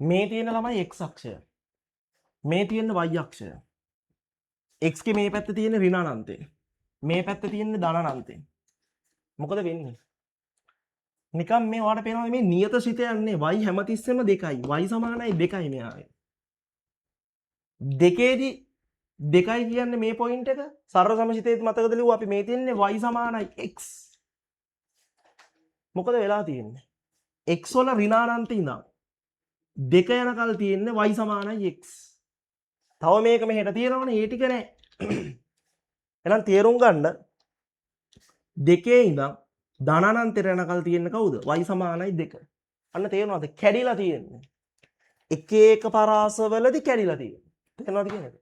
මේ තියෙන ළමයි x අක්ෂය. මේ තියෙන y අක්ෂය. x ගේ මේ පැත්තේ තියෙන ඍණ අනන්තය. මේ පැත්තේ තියෙන ධන අනන්තය. මොකද වෙන්නේ? නිකම් මේ ඔයාලට පේනවා මේ නියත ශිතය යන්නේ y හැමතිස්සෙම 2යි. y සමානයි 2යි මෙයාගේ. දෙකේදී 2යි කියන්නේ මේ පොයින්ට් එක. සරල සමශිතයේ මතකද ලිව්වා අපි මේ තියෙන්නේ y සමානයි x. මොකද වෙලා තියෙන්නේ? x වල ඍණ අනන්තය ඉඳන් 2 යනකල් තියෙන්නේ y සමානයි x. තව මේක මෙහෙට තියෙනවනේ ඒ ටික නෑ. එහෙනම් තේරුම් ගන්න දෙකේ ඉඳන් ධන අනන්තයට යනකල් තියෙන්නේ කවුද? y සමානයි 2. අන්න තේරෙනවද? කැඩිලා තියෙන්නේ. එක එක පරාසවලදී කැඩිලා තියෙන්නේ. තේරෙනවද කියන්නේ?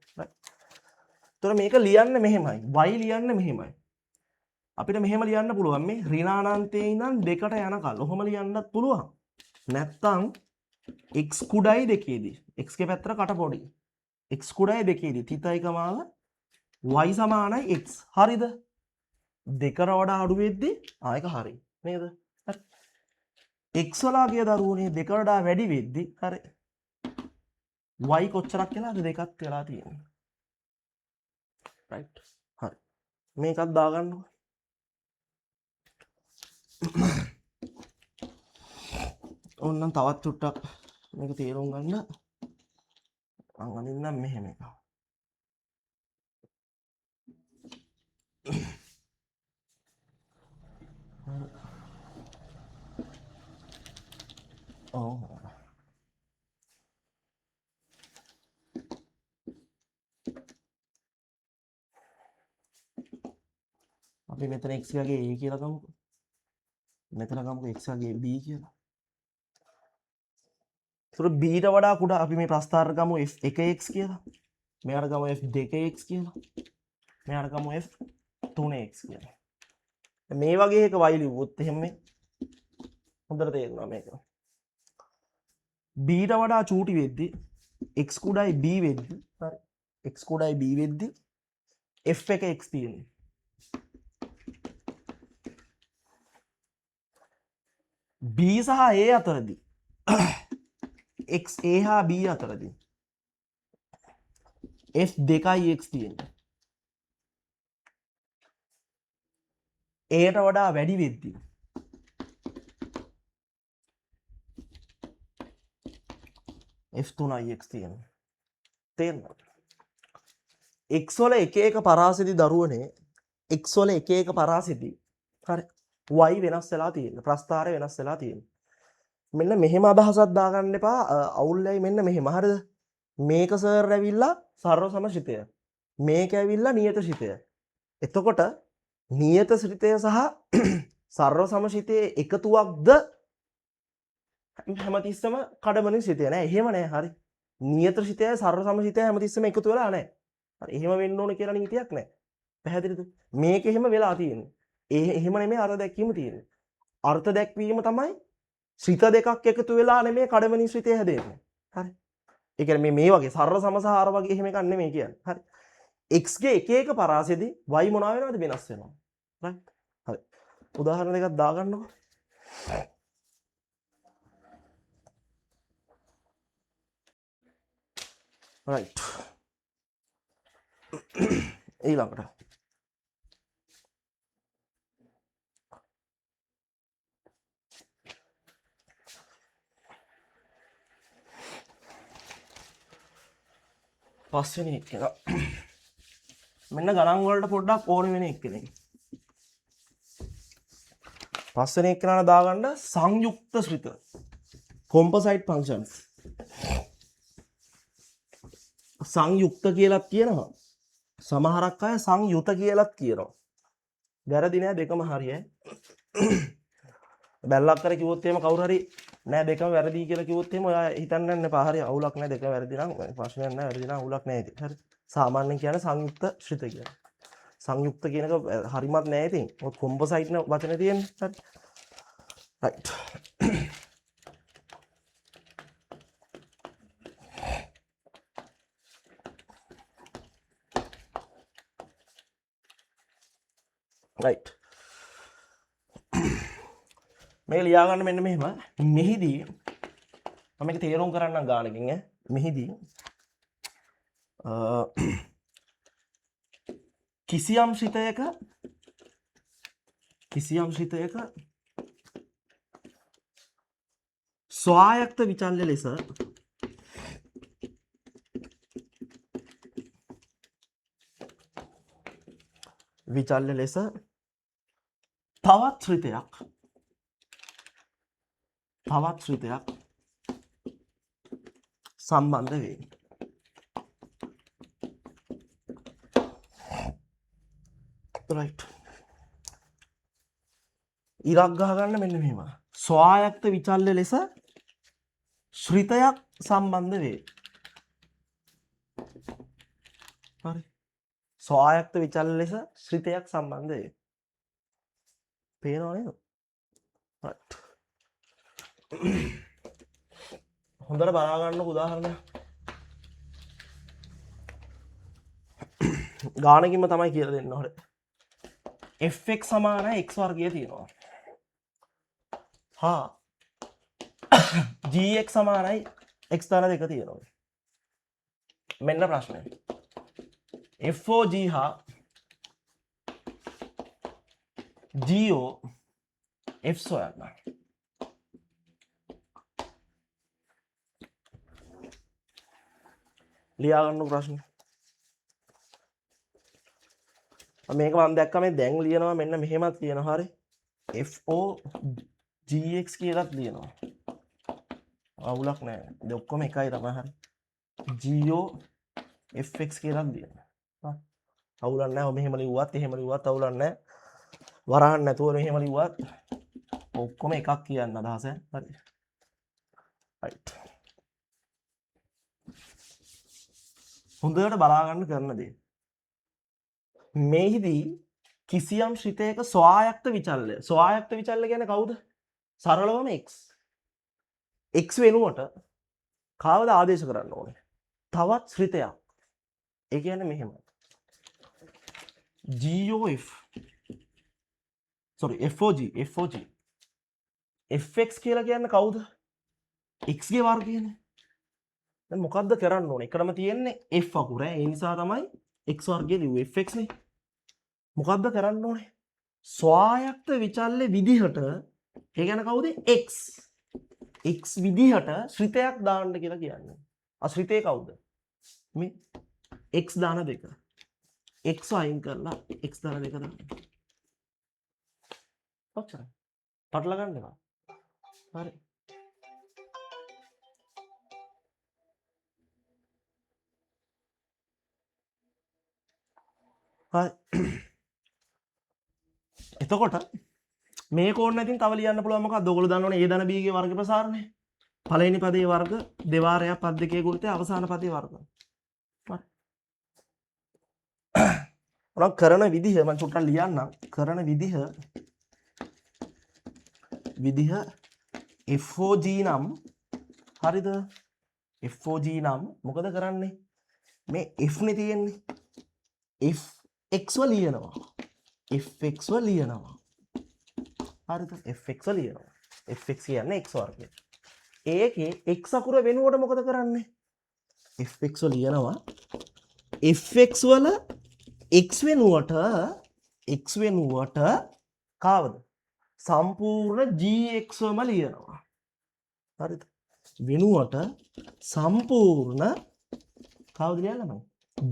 ඒතර මේක ලියන්න මෙහෙමයි. y ලියන්න මෙහෙමයි. අපිට මෙහෙම ලියන්න පුළුවන් මේ ඍණ අනන්තයේ ඉඳන් 2ට යනකල්. ඔහොම ලියන්නත් පුළුවන්. නැත්තම් x කුඩයි දෙකේදී x ගේ පැත්තට කට පොඩි x කුඩයි දෙකේදී තිතයි කමාව y සමානයි x. හරිද? දෙකට වඩා අඩු වෙද්දී ආයක හරි නේද? හරි. x වලාගේ දරුවනේ දෙකට වඩා වැඩි වෙද්දී හරි y කොච්චරක් කියලාද? දෙකක් වෙලා තියෙනවා. right හරි මේකත් දාගන්නකො. ඕන්නම් තවත් චුට්ටක් මේක තේරුම් ගන්න මම අනින්නම් මෙහෙම එක. ඔව් අපි මෙතන x වගේ a කියලා ගමුකෝ. මෙතන ගමුකෝ x වගේ b කියලා. ඒතර b ට වඩා කුඩා අපි මේ ප්‍රස්ථාර ගමු f1x කියලා. මෙයාට ගමු f2x කියලා. මෙයාට ගමු f3x කියලා. මේ වගේ එක y ලිව්වොත් එහෙම මේ හොඳට තේරෙනවා මේක. b ට වඩා චූටි වෙද්දි x කුඩයි b වෙද්දි හරි x කුඩයි b වෙද්දි f1x තියෙනවා. b සහ a අතරදී x a හා b අතරදී f2x තියෙනවා. a ට වඩා වැඩි වෙද්දී f3x තියෙනවා. තේරෙනවද? x වල එක එක පරාසෙදි දරුවනේ x වල එක එක පරාසෙදි හරි y වෙනස් වෙලා තියෙනවා. ප්‍රස්ථාරය වෙනස් වෙලා තියෙනවා. මෙන්න මෙහෙම අදහසක් දාගන්න එපා. අවුල්ලයි මෙන්න මෙහෙම. හරිද? මේක සර් ඇවිල්ලා සර්ව සමශිතය. මේක ඇවිල්ලා නියත ශිතය. එතකොට නියත ශිතය සහ සර්ව සමශිතයේ එකතුවක්ද හැමතිස්සම කඩමනින් ශිතය නෑ. එහෙම නෑ. හරි. නියත ශිතයයි සර්ව සමශිතයයි හැමතිස්සම එකතු වෙලා නෑ. හරි එහෙම වෙන්න ඕන කියලා නීතියක් නැහැ. පැහැදිලිද? මේක එහෙම වෙලා තියෙන්නේ. එහෙම නෙමෙයි අර්ථ දැක්වීම තියෙන්නේ. අර්ථ දැක්වීම තමයි ශ්‍රිත දෙකක් එකතු වෙලා නෙමෙයි කඩවෙනි ශ්‍රිතය හැදෙන්නේ. හරි. ඒ කියන්නේ මේ වගේ සරල සමසහාර වගේ එහෙම එකක් නෙමෙයි කියන්නේ. හරි. x ගේ එක එක පරාසෙදී y මොනවා වෙනවද වෙනස් වෙනවා. right. හරි. උදාහරණ දෙකක් දාගන්නකො. right. ඊළඟට පස්වෙනි එක මෙන්න ගණන් වලට පොඩ්ඩක් ඕන වෙන එක්කෙනෙක්. පස්වෙනි එක්කනට දාගන්න සංයුක්ත ශ්‍රිත composite functions. සංයුක්ත කියලාත් කියනවා. සමහරක් අය සංයුත කියලාත් කියනවා. වැරදි නෑ දෙකම හරියයි. බැලලක් කර කිව්වොත් එහෙම කවුරු හරි නෑ දෙකම වැරදි කියලා කිව්වොත් එහෙම ඔයා හිතන්න යන්න එපා. හරි අවුලක් නෑ දෙකම වැරදි නම් ප්‍රශ්නයක් නෑ වැරදි නම් අවුලක් නෑ ඉතින්. හරි. සාමාන්‍යයෙන් කියන්නේ සංයුක්ත ශ්‍රිත කියලා. සංයුක්ත කියන එක හරිමත් නෑ ඉතින්. ඔය කොම්පොසයිට් න වචනේ තියෙන්නේ. හරි. right. right. මේ ලියා ගන්න මෙන්න මෙහෙම. මෙහිදී මම මේක තේරුම් කරන්නම් ගානකින් ඈ. මෙහිදී කිසියම් ශ්‍රිතයක ස්වායක්ත විචල්්‍ය ලෙස තවත් ශ්‍රිතයක් සම්බන්ධ වේ. right. ඉරක් ගහගන්න මෙන්න මෙහෙම. ස්වායක්ත විචල්්‍ය ලෙස ශ්‍රිතයක් සම්බන්ධ වේ. හරි. ස්වායක්ත විචල්්‍ය ලෙස ශ්‍රිතයක් සම්බන්ධ වේ. පේනව නේද? right. හොඳට බලා ගන්නකො උදාහරණයක්. ගානකින්ම තමයි කියලා දෙන්න ඕනේ. fx සමාන x වර්ගය තියෙනවා. හා gx සමානයි x ධන දෙක තියෙනවා. මෙන්න ප්‍රශ්නය. FOG හා GO F සොයන්න. ලියා ගන්න ප්‍රශ්න. මේක මම දැක්කම දැන් ලියනවා මෙන්න මෙහෙමත් ලියනවා. හරි. FOGX කියලාත් ලියනවා. අවුලක් නැහැ. ඒ ඔක්කොම එකයි තමයි. හරි. GOFX කියලාත් ලියනවා. අවුලක් නැහැ. මෙහෙම ලිව්වත් එහෙම ලිව්වත් අවුලක් නැහැ. වරහන් නැතුව මෙහෙම ලිව්වත් ඔක්කොම එකක් කියන්න අදහස. හරි. right. හොඳට බලා ගන්න කරන දේ. මෙහිදී කිසියම් ශ්‍රිතයක ස්වායක්ත විචල්්‍ය. ස්වායක්ත විචල්්‍ය කියන්නේ කවුද? සරලවම x. x වෙනුවට කාවද ආදේශ කරන්න ඕනේ? තවත් ශ්‍රිතයක්. ඒ කියන්නේ මෙහෙම. GOF FOG fx කියලා කියන්නේ කවුද? x ගේ වර්ගයනේ. දැන් මොකද්ද කරන්න ඕනේ? එකටම තියෙන්නේ f අකුර. ඒ නිසා තමයි x වර්ගය ලිව්වේ fx නේ. මොකද්ද කරන්න ඕනේ? ස්වායක්ත විචල්්‍ය විදිහට ඒ කියන්නේ කවුද? x විදිහට ශ්‍රිතයක් දාන්න කියලා කියන්නේ. අශ්‍රිතේ කවුද? මේ x දාන දෙක. x අයින් කරලා x දාන දෙක දාන්න. ඔච්චරයි. පටල ගන්න එපා. හරි. හරි. එතකොට මේක ඕන නැතිනම් තව ලියන්න පුළුවන් මොකක්ද? ඔයගොල්ලෝ දන්නවනේ A ධන B ගේ වර්ග ප්‍රසාරණය. පළවෙනි පදයේ වර්ග, දෙවාරයක් පද දෙකේ ගුණිතය, අවසාන පදයේ වර්ග. හරි. ඔනම් කරන විදිහ මම චුට්ටක් ලියන්නම්. කරන විදිහ FOG නම් හරිද? FOG නම් මොකද කරන්නේ? මේ F නේ තියෙන්නේ. Fx ව ලියනවා. Fx ව ලියනවා. හරිද? Fx ව ලියනවා. Fx කියන්නේ x වර්ගය. ඒකේ x අකුර වෙනුවට මොකද කරන්නේ? Fx ව ලියනවා. Fx වල x වෙනුවට කාවද? සම්පූර්ණ gx වම ලියනවා. හරිද? වෙනුවට සම්පූර්ණ කාවද ලියන්නේ?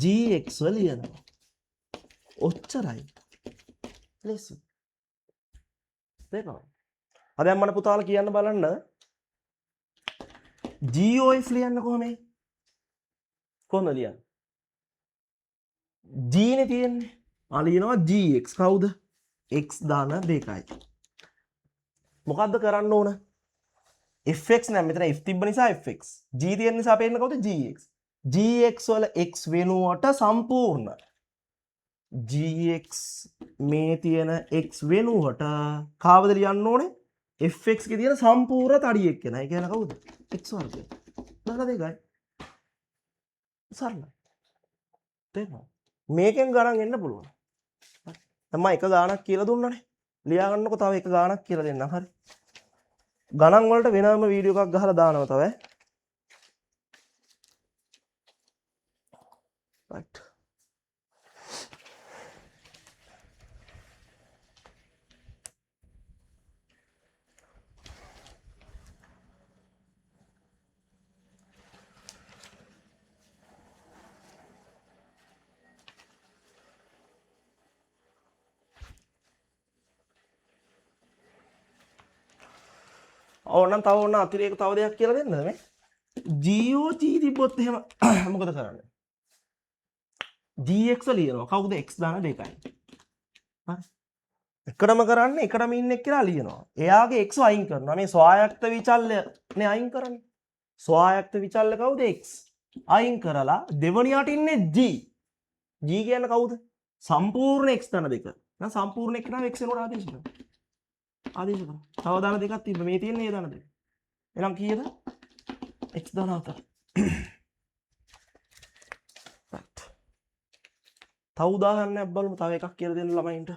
gx ව ලියනවා. ඔච්චරයි. ලෙසි. තේරෙනවද? අද මම පුතාලා කියන්න බලන්න GOF ලියන්න කොහොමද? කොහොමද ලියන්නේ? G නේ තියෙන්නේ. ලියනවා gx කවුද? x දාන 2යි. මොකද්ද කරන්න ඕන? fx නෑ මෙතන f තිබ්බ නිසා fx. g තියෙන නිසා පේන්නේ කවුද? gx. gx වල x වෙනුවට සම්පූර්ණ gx මේ තියෙන x වෙනුවට කාවද ලියන්න ඕනේ? fx ගේ තියෙන සම්පූර්ණ තඩියෙක් කෙනා. ඒ කියන්නේ කවුද? x වර්ගය. දාලා 2යි. සරලයි. තේරුණාද? මේකෙන් ගණන් එන්න පුළුවන්. දැන් මම එක ගාණක් කියලා දුන්නානේ. ලියා ගන්නකො තව එක ගාණක් කියලා දෙන්නම්. හරි. ගණන් වලට වෙනම වීඩියෝ එකක් ගහලා දානවා තව. right. ඕනනම් තව ඕන අතිරේක තව දෙයක් කියලා දෙන්නද මේ? GOG තිබ්බොත් එහෙම මොකද කරන්නේ? GX ලියනවා. කවුද x දාන 2යි. හරි. එකටම කරන්නේ එකටම ඉන්නේ කියලා ලියනවා. එයාගේ x අයින් කරනවා. මේ ස්වායක්ත විචල්‍යනේ අයින් කරන්නේ. ස්වායක්ත විචල්‍ය කවුද? x. අයින් කරලා දෙවනියට ඉන්නේ g. g කියන්නේ කවුද? සම්පූර්ණ x දාන 2. දැන් සම්පූර්ණ එක නම් x වෙනකොට ආදේශ කරනවා. ආදේශ කරනවා. තව දාන දෙකක් තිබ්බ. මේ තියෙන්නේ ඒ දාන දෙක. එහෙනම් කීයද? x දාන 4. තව උදාහරණයක් බලමු. තව එකක් කියලා දෙන්න ළමයින්ට.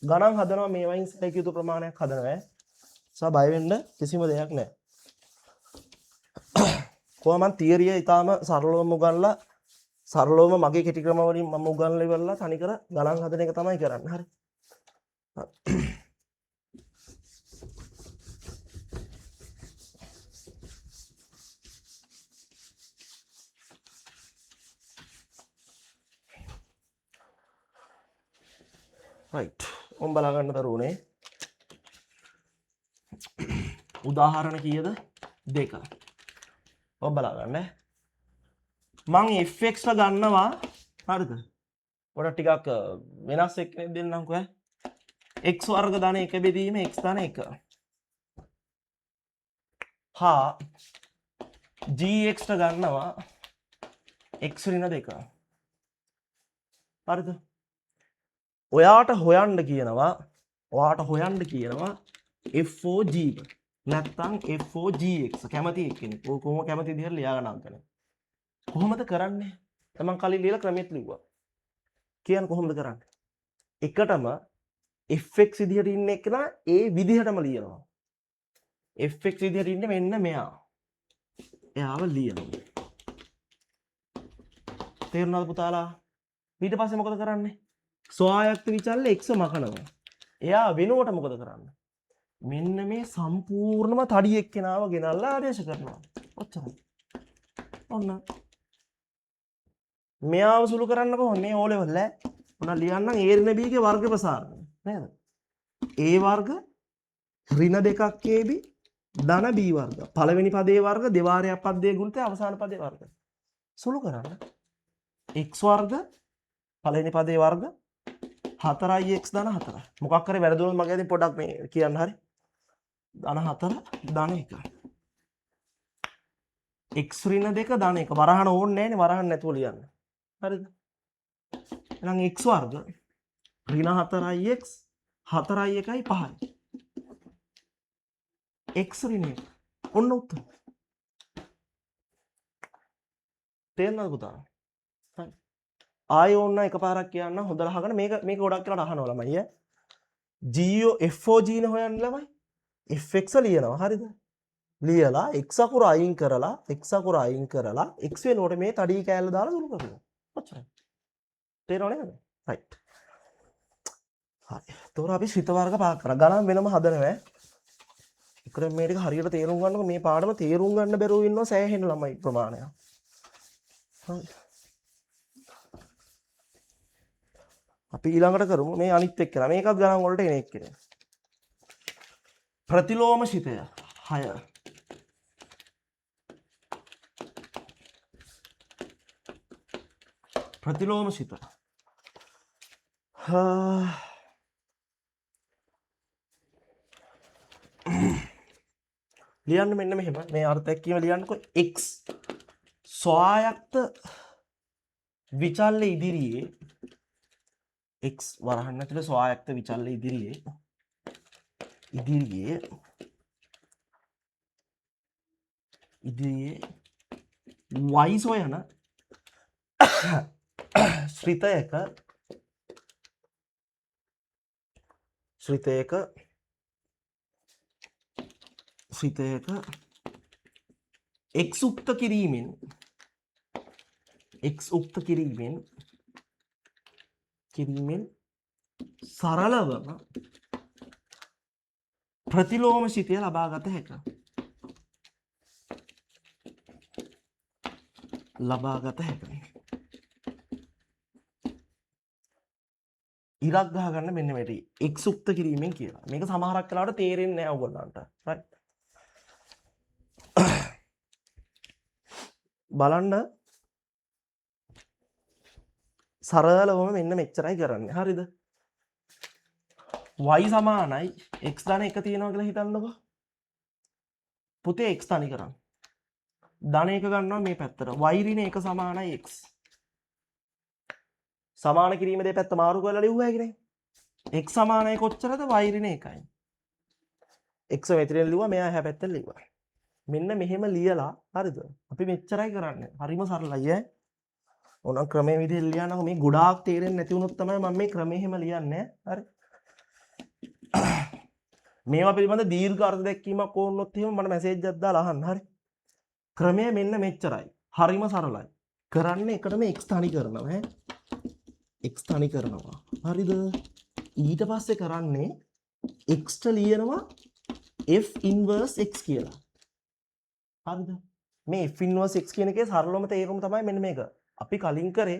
ගණන් හදනවා මේ වයින් සැලකිය යුතු ප්‍රමාණයක් හදනවා. සා බය වෙන්න කිසිම දෙයක් නැහැ. කොහොමද තියරිය ඊටාම සරලවම උගන්ලා සරලවම මගේ කෙටි ක්‍රම වලින් මම උගන්ලා ඉවරලා තනිකර ගණන් හදන එක තමයි කරන්නේ. හරි. right. ඔම් බලා ගන්න දරුවනේ. උදාහරණ කීයද? 2. ඔබ බලා ගන්න. මම fx ට ගන්නවා. හරිද? පොඩ ටිකක් වෙනස් එක්කෙනෙක් දෙන්නම්කෝ ඈ. x වර්ග ධන 1 බෙදීම x ධන 1. හා gx ට ගන්නවා x ඍණ 2. හරිද? ඔයාට හොයන්න කියනවා FOG නැත්නම් FOGX කැමති එක්කෙනෙක්. ඔය කොහොම කැමති විදිහට ලියා ගන්න අංකනේ. කොහොමද කරන්නේ? තමන් කලින් ලියලා ක්‍රමෙත් ලිව්වා. කියන්න කොහොමද කරන්නේ? එකටම fx විදිහට ඉන්න එකනා ඒ විදිහටම ලියනවා. fx විදිහට ඉන්නේ මෙන්න මෙයා. එයාව ලියනවා. තේරුණාද පුතාලා? ඊට පස්සේ මොකද කරන්නේ? ස්වායක්ත විචල්‍ය x මකනවා. එයා වෙනුවට මොකද කරන්නේ? මෙන්න මේ සම්පූර්ණම තඩි එක්කෙනාව ගෙනල්ලා ආදේශ කරනවා. ඔච්චරයි. ඔන්න. මෙයාව සුළු කරන්න කොහොමද? මේ O level ඈ. මොනවා ලියන්නම් a ඍණ b ගේ වර්ග ප්‍රසාරණය. නේද? a වර්ග ඍණ 2ක් ab ධන b වර්ග. පළවෙනි පදයේ වර්ග දෙවාරයක් පදයේ ගුණිතය අවසාන පදයේ වර්ග. සුළු කරන්න. x වර්ග පළවෙනි පදයේ වර්ග 4x ධන 4. මොකක් හරි වැරදුනොත් මගේ අතින් පොඩ්ඩක් මේ කියන්න හරි. ධන 4 ධන 1. x ඍණ 2 ධන 1. වරහන ඕනේ නැහැනේ වරහන් නැතුව ලියන්න. හරිද? එහෙනම් x වර්ග ඍණ 4x 4i 1යි 5යි x ඍණ 1. ඔන්න උත්තර. තේරෙනවද පුතා? හරි. ආයෙ ඕන්න එකපාරක් කියන්න හොඳට අහගන්න මේක ගොඩක් වෙලාට අහනවා ළමයි ඈ. FOG නේ හොයන්න ළමයි. fx ලියනවා හරිද? ලියලා x අකුර අයින් කරලා x වෙනකොට මේ තඩී කෑල්ල දාලා දුරු කරනවා. ඔච්චරයි. තේරෙනව නේද? රයිට්. හරි. එතකොට අපි ශ්‍රිත වර්ග පාක් කරා. ගණන් වෙනම හදනවා. ඒකෙන් මේ ටික හරියට තේරුම් ගන්නකො මේ පාඩම තේරුම් ගන්න බැරුව ඉන්නවා සෑහෙන ළමයි ප්‍රමාණයක්. හරි. අපි ඊළඟට කරමු මේ අනිත් එක්කලා. මේකත් ගණන් වලට එන එක්කනේ. ප්‍රතිලෝම ශිතය 6. ප්‍රතිලෝම ශිත. ලියන්න මෙන්න මෙහෙම. මේ අර්ථයක් කියම ලියන්නකො x ස්වායක්ත විචල්්‍ය ඉදිරියේ x වරහන් ඇතුලේ ස්වායක්ත විචල්්‍ය ඉදිරියේ y සොයන ශ්‍රිතයක x උක්ත කිරීමෙන් සරලවම ප්‍රතිලෝම ශිතය ලබා ගත හැකියි. ඉරක් ගහගන්න මෙන්න මෙතන x උක්ත කිරීමෙන් කියලා. මේක සමහරක් වෙලාවට තේරෙන්නේ නැහැ ඔයගොල්ලන්ට. right. බලන්න සරලවම මෙන්න මෙච්චරයි කරන්නේ. හරිද? y සමානයි x ධන 1 තියෙනවා කියලා හිතන්නකෝ. පුතේ x තනි කරන්න. ධන 1 ගන්නවා මේ පැත්තට. y ඍණ 1 සමානයි x. සමාන කිරීම දෙපැත්ත මාරු කරලා ලියුවා හැකිනේ. x සමානයි කොච්චරද? y ඍණ 1යි. x මෙතනින් ලියුවා මෙයා එහා පැත්තෙන් ලියුවා. මෙන්න මෙහෙම ලියලා හරිද? අපි මෙච්චරයි කරන්නේ. හරිම සරලයි ඈ. ඕනම් ක්‍රමයේ විදිහට ලියනකො මේ ගොඩාක් තේරෙන්නේ නැති වුණොත් තමයි මම මේ ක්‍රමයේ හැම ලියන්නේ. හරි. මේවා පිළිබඳ දීර්ඝ අර්ථ දැක්වීමක් ඕනොත් එහෙම මට මැසේජ් එකක් දාලා අහන්න. හරි. ක්‍රමය මෙන්න මෙච්චරයි. හරිම සරලයි. කරන්නේ එකටම x තනි කරනවා ඈ. x තනි කරනවා. හරිද? ඊට පස්සේ කරන්නේ x ට ලියනවා f inverse x කියලා. හරිද? මේ f inverse x කියන එකේ සරලම තේරුම තමයි මෙන්න මේක. අපි කලින් කරේ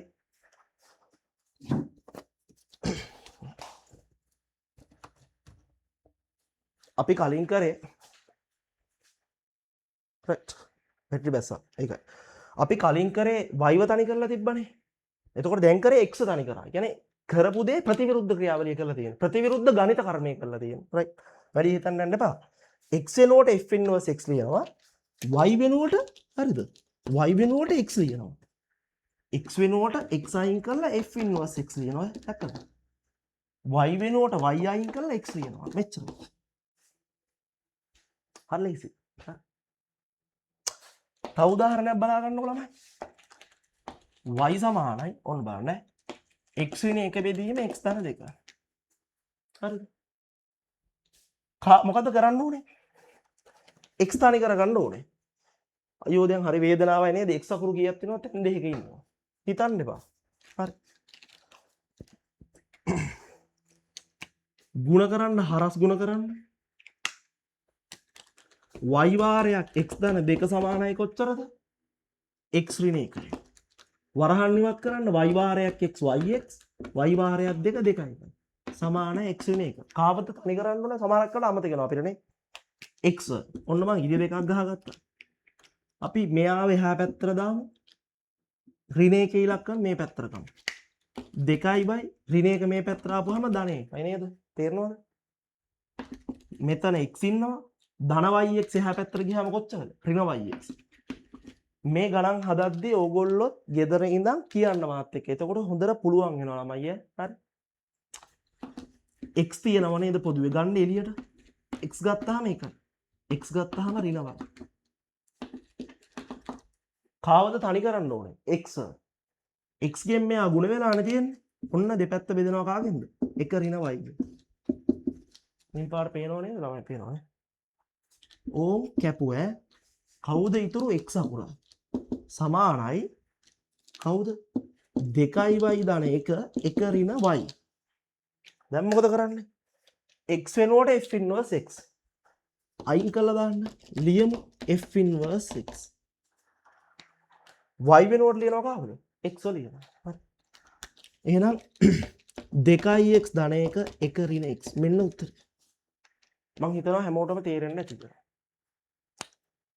පැටි බැස්සා. ඒකයි. අපි කලින් කරේ y තනි කරලා තිබ්බනේ. එතකොට දැන් කරේ x තනි කරා. කියන්නේ කරපු දේ ප්‍රතිවිරුද්ධ ක්‍රියාවලිය කරලා තියෙන. ප්‍රතිවිරුද්ධ ගණිත කර්මය කරලා තියෙන. right. වැඩි හිතන්න යන්න එපා. x වෙනුවට f inverse x ලියනවා. y වෙනුවට හරිද? y වෙනුවට x ලියනවා. x වෙනුවට x අයින් කරලා f inverse x ලියනවා. දැක්කද? y වෙනුවට y අයින් කරලා x ලියනවා. මෙච්චර. හරි ලේසි. තව උදාහරණයක් බලා ගන්නකො ළමයි. y සමානයි ඔන්න බලන්න. x වෙන එක බෙදීම x ධන 2. හරිද? මොකද කරන්න ඕනේ? x තනි කරගන්න ඕනේ. අයියෝ දැන් හරි වේදනාවයි නේද? x අකුරු කීයක් තියෙනවද? 2ක ඉන්නවා. හිතන්න එපා. හරි. ගුණ කරන්න හරස් ගුණ කරන්න. y වාරයක් x ධන 2 සමානයි කොච්චරද? x ඍණ 1යි. වරහන් ඉවත් කරන්න y වාරයක් x yx y වාරයක් 2 2යි. සමානයි x ඍණ 1. කාවත තනි කරන්න ඕන සමානක් කරලා අමතක වෙනවා අපිට නේ. x ඔන්න මං ඉරි දෙකක් ගහගත්තා. අපි මෙයාව එහා පැත්තට දාමු. ඍණ 1 ඉලක්කම් මේ පැත්තට ගමු. 2යි බයි ඍණ 1 මේ පැත්තට ආපුවාම ධන 1යි නේද? තේරෙනවද? මෙතන x ඉන්නවා. ධන yx එහා පැත්තට ගියාම කොච්චරද? ඍණ yx. මේ ගණන් හදද්දී ඕගොල්ලොත් ගෙදර ඉඳන් කියන්න මාත් එක්ක. එතකොට හොඳට පුළුවන් වෙනවා ළමයි හරි. x තියෙනව නේද පොදුවේ ගන්න එළියට. x ගත්තාම එකයි. x ගත්තාම ඍණ 1. කාවද තනි කරන්න ඕනේ? x. x ගෙන් මෙයා ගුණ වෙලානේ තියෙන්නේ. ඔන්න දෙපැත්ත බෙදනවා කාගෙන්ද? 1 ඍණ y ගෙන්. මේ පාඩ පේනව නේද? ළමයි පේනවනේ. ඕම් කැපුව කවුද ඉතුරු x අකුර? සමානයි කවුද? 2y ධන 1 1 ඍණ y. දැන් මොකද කරන්නේ? x වෙනුවට f inverse x අයින් කරලා දාන්න. ලියමු f inverse x. y වෙනුවට ලියනවා කාවද? x ලියනවා. හරි. එහෙනම් 2x ධන 1 1 ඍණ x මෙන්න උත්තරේ. මං හිතනවා හැමෝටම තේරෙන්නේ නැති කියලා.